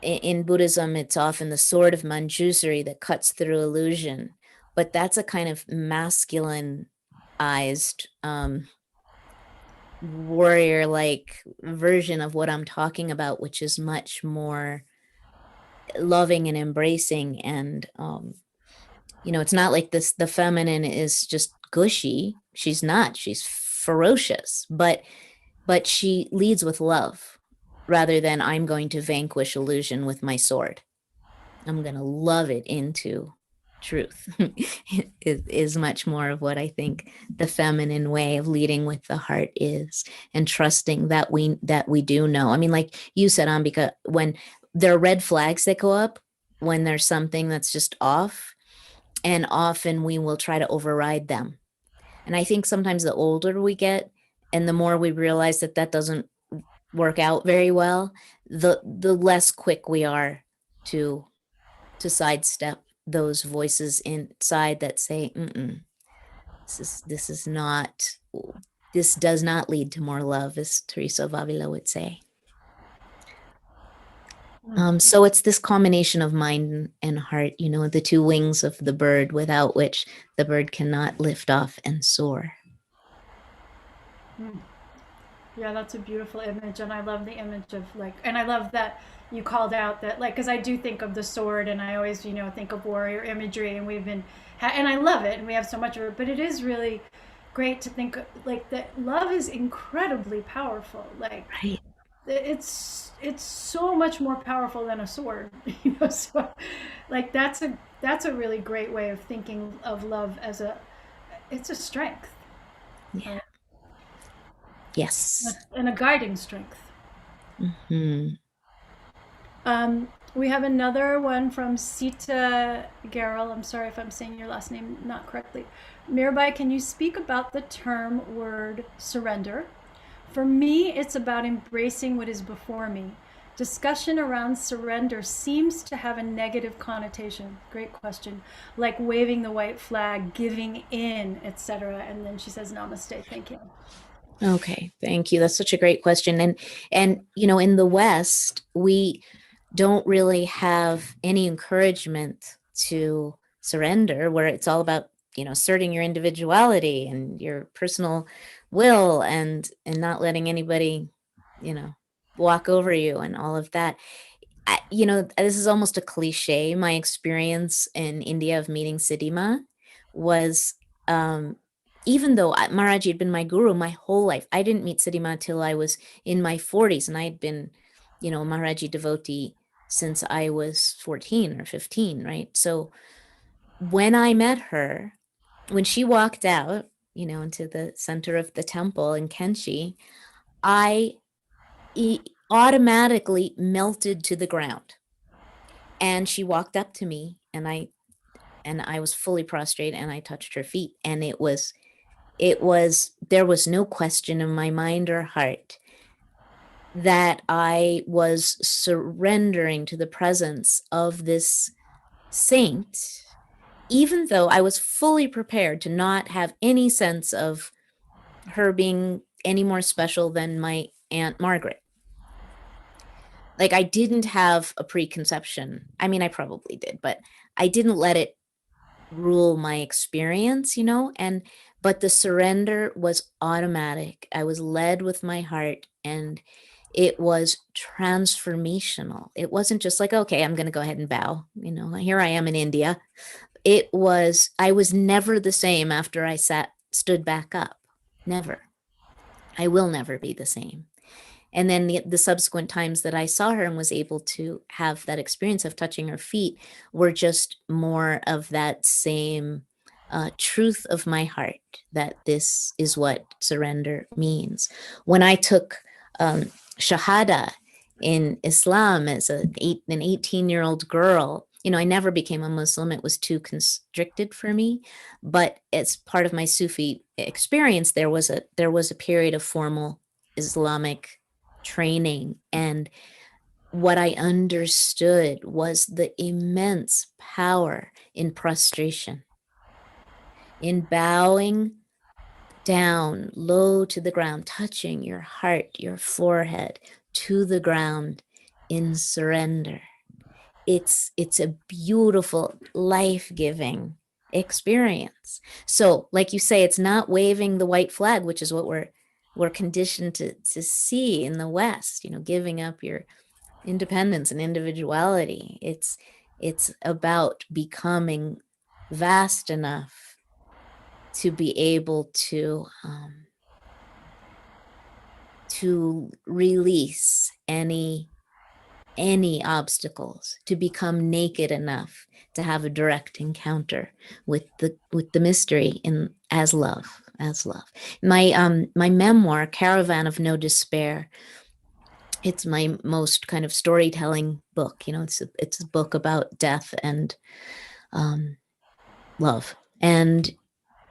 in Buddhism, it's often the sword of Manjusri that cuts through illusion, but that's a kind of masculinized warrior-like version of what I'm talking about, which is much more loving and embracing. And you know, it's not like this, the feminine is just gushy. She's not. She's ferocious, but she leads with love rather than I'm going to vanquish illusion with my sword. I'm going to love it into truth. is much more of what I think the feminine way of leading with the heart is, and trusting that we do know. I mean, like you said, Ambika, when there are red flags that go up when there's something that's just off, and often we will try to override them. And I think sometimes the older we get and the more we realize that that doesn't work out very well, the less quick we are to sidestep those voices inside that say, this does not lead to more love, as Teresa of Avila would say. So it's this combination of mind and heart, you know, the two wings of the bird, without which the bird cannot lift off and soar. Yeah, that's a beautiful image, and I love the image of like, and I love that you called out that, like, because I do think of the sword, and I always, you know, think of warrior imagery, and we've been, and I love it, and we have so much of it, but it is really great to think like that. Love is incredibly powerful. Like, right. It's so much more powerful than a sword, you know. So, like, that's a really great way of thinking of love as it's a strength. Yeah. Yes. And a guiding strength. Mm-hmm. We have another one from Sita Garel. I'm sorry if I'm saying your last name not correctly. Mirabai, can you speak about the term word surrender? For me, it's about embracing what is before me. Discussion around surrender seems to have a negative connotation. Great question. Like waving the white flag, giving in, etc. And then she says, namaste. Thank you. Okay, thank you. That's such a great question. And you know, in the West, we don't really have any encouragement to surrender, where it's all about, you know, asserting your individuality and your personal will and not letting anybody, you know, walk over you and all of that. You know, this is almost a cliche. My experience in India of meeting Siddhima was, even though Maharaji had been my guru my whole life, I didn't meet Siddhima till I was in my 40s, and I had been, you know, a Maharaji devotee since I was 14 or 15, right? So when I met her, when she walked out, you know, into the center of the temple in Kenshi, I automatically melted to the ground. And she walked up to me, and I was fully prostrate, and I touched her feet, and there was no question in my mind or heart that I was surrendering to the presence of this saint, even though I was fully prepared to not have any sense of her being any more special than my Aunt Margaret. Like, I didn't have a preconception. I mean, I probably did, but I didn't let it rule my experience, but the surrender was automatic. I was led with my heart, and it was transformational. It wasn't just like, okay, I'm going to go ahead and bow. Here I am in India. I was never the same after I stood back up. Never. I will never be the same. And then the subsequent times that I saw her and was able to have that experience of touching her feet were just more of that same truth of my heart, that this is what surrender means. When I took Shahada in Islam as an 18-year-old girl, I never became a Muslim. It was too constricted for me. But as part of my Sufi experience, there was a period of formal Islamic training. And what I understood was the immense power in prostration, in bowing down low to the ground, touching your heart, your forehead to the ground in surrender. It's a beautiful, life-giving experience. So, like you say, it's not waving the white flag, which is what we're conditioned to see in the West, giving up your independence and individuality. It's about becoming vast enough to be able to release any obstacles, to become naked enough to have a direct encounter with the mystery as love. My memoir, Caravan of No Despair, it's my most kind of storytelling book. It's a book about death and love. And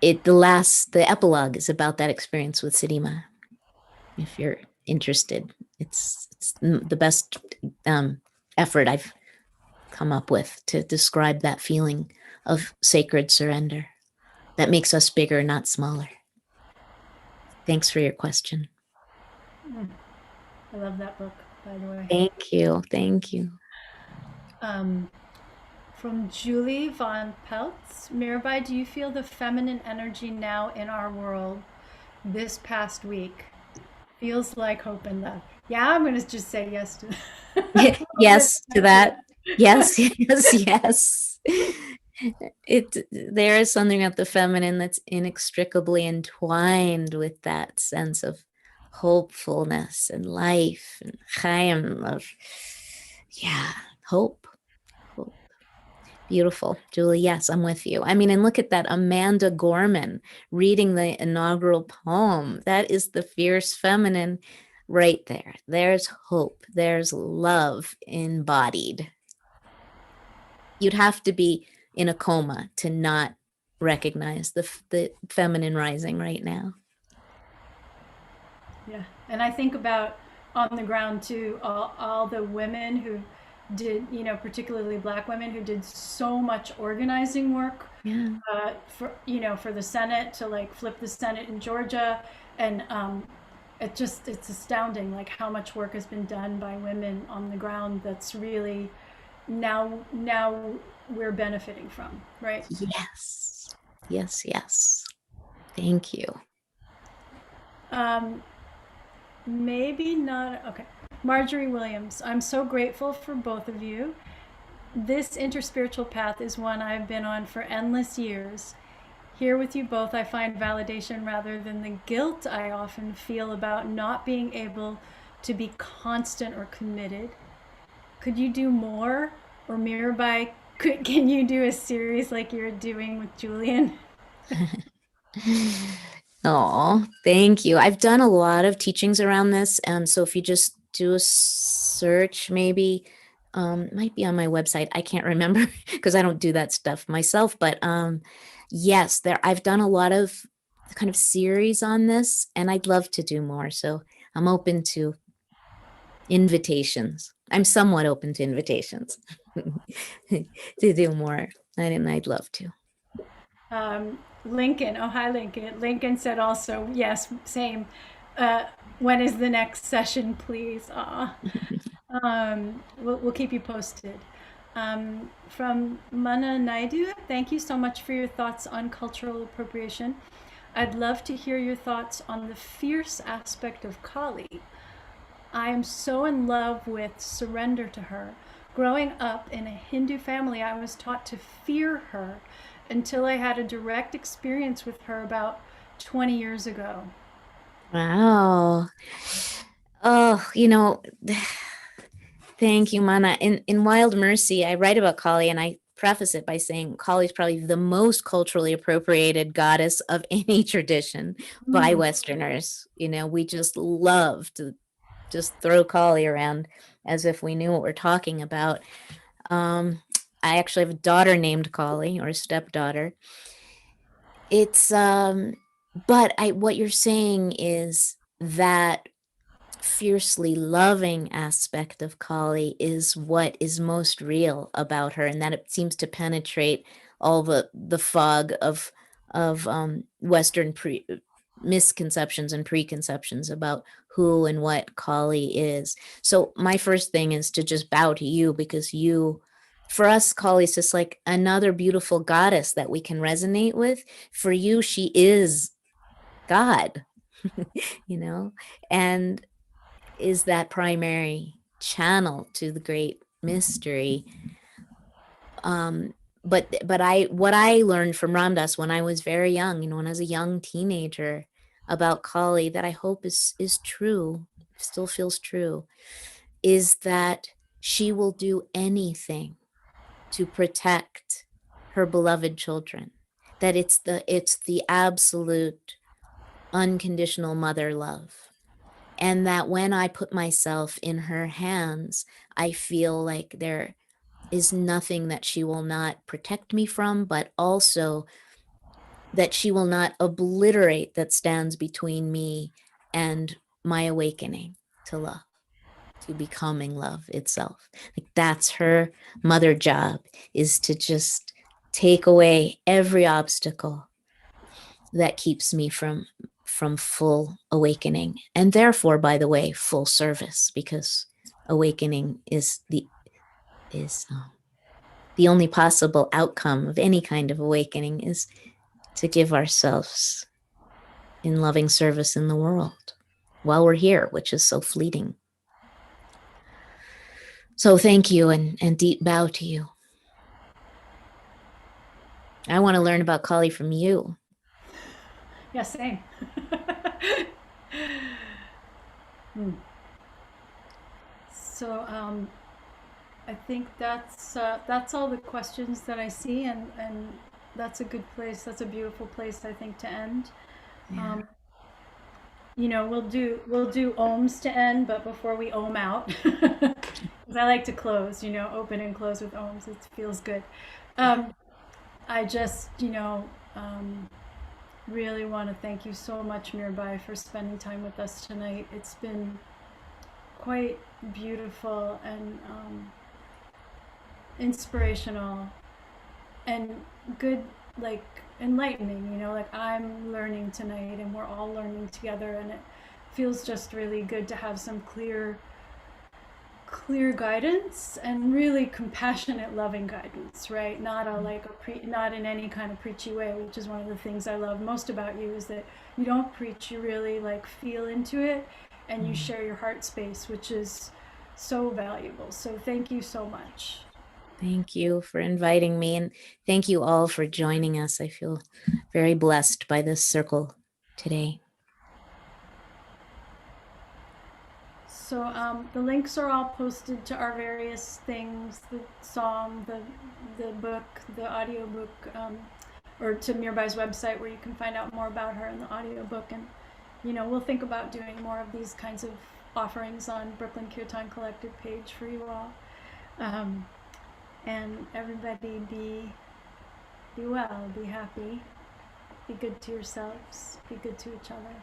the epilogue is about that experience with Sidima. If you're interested, it's the best effort I've come up with to describe that feeling of sacred surrender that makes us bigger, not smaller. Thanks for your question. I love that book, by the way. Thank you. From Julie von Peltz, Mirabai, do you feel the feminine energy now in our world this past week? Feels like hope and love. Yeah, I'm going to just say yes to that. Yes to that. Yes. There is something about the feminine that's inextricably entwined with that sense of hopefulness and life and chayim, hope. Beautiful, Julie. Yes, I'm with you. And look at that, Amanda Gorman reading the inaugural poem. That is the fierce feminine right there. There's hope. There's love embodied. You'd have to be in a coma to not recognize the feminine rising right now. Yeah, and I think about on the ground too, all the women who did, particularly Black women who did so much organizing work for the Senate, to like flip the Senate in Georgia. And it's astounding like how much work has been done by women on the ground that's really now we're benefiting from, right? Yes. Thank you. Maybe not. Okay. Marjorie Williams, I'm so grateful for both of you. This interspiritual path is one I've been on for endless years. Here with you both, I find validation rather than the guilt I often feel about not being able to be constant or committed. Could you do more? Or Mirabai, can you do a series like you're doing with Julian? Oh, thank you. I've done a lot of teachings around this. So if you just do a search, maybe it might be on my website. I can't remember because I don't do that stuff myself. But yes, I've done a lot of kind of series on this, and I'd love to do more. So I'm open to invitations. I'm somewhat open to invitations to do more. I'd love to. Lincoln, oh hi Lincoln. Lincoln said also, yes, same. When is the next session, please? We'll keep you posted. From Mana Naidu, thank you so much for your thoughts on cultural appropriation. I'd love to hear your thoughts on the fierce aspect of Kali. I am so in love with surrender to her. Growing up in a Hindu family, I was taught to fear her until I had a direct experience with her about 20 years ago. Wow. Oh, thank you, Mana. In Wild Mercy, I write about Kali, and I preface it by saying Kali is probably the most culturally appropriated goddess of any tradition by Westerners. We just love to just throw Kali around as if we knew what we're talking about. I actually have a daughter named Kali, or a stepdaughter. It's but what you're saying is that fiercely loving aspect of Kali is what is most real about her, and that it seems to penetrate all the fog of Western misconceptions and preconceptions about who and what Kali is. So my first thing is to just bow to you, because for us, Kali is just like another beautiful goddess that we can resonate with. For you, she is God, and is that primary channel to the great mystery. But what I learned from Ram Dass when I was very young, when I was a young teenager, about Kali, that I hope is true, still feels true, is that she will do anything to protect her beloved children. That it's the absolute unconditional mother love. And that when I put myself in her hands, I feel like there is nothing that she will not protect me from, but also that she will not obliterate that stands between me and my awakening to love, to becoming love itself. Like, that's her mother job, is to just take away every obstacle that keeps me from full awakening, and therefore, by the way, full service, because awakening is the only possible outcome of any kind of awakening, is to give ourselves in loving service in the world while we're here, which is so fleeting. So thank you, and deep bow to you. I want to learn about Kali from you. Yeah, same. So I think that's all the questions that I see, and that's a good place. That's a beautiful place, I think, to end. Yeah. We'll do ohms to end, but before we ohm out, because I like to close. Open and close with ohms. It feels good. I just really want to thank you so much, Mirabai, for spending time with us tonight. It's been quite beautiful and inspirational and good, like enlightening. Like, I'm learning tonight, and we're all learning together, and it feels just really good to have some clear guidance, and really compassionate, loving guidance, right? Not not in any kind of preachy way, which is one of the things I love most about you, is that you don't preach, you really feel into it, and you share your heart space, which is so valuable. So thank you so much. Thank you for inviting me, and thank you all for joining us. I feel very blessed by this circle today. So the links are all posted to our various things, the song, the book, the audio book, or to Mirabai's website, where you can find out more about her in the audio book. And we'll think about doing more of these kinds of offerings on Brooklyn Kirtan Collective page for you all. And everybody be well, be happy, be good to yourselves, be good to each other.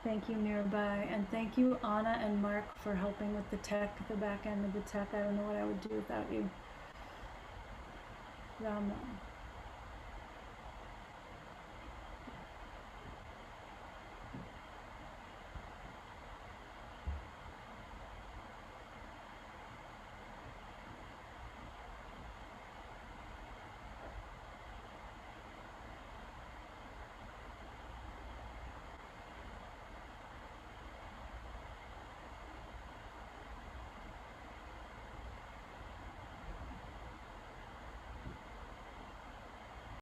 Thank you, Mirabai, and thank you, Anna and Mark, for helping with the tech, the back end of the tech. I don't know what I would do without you. Rama.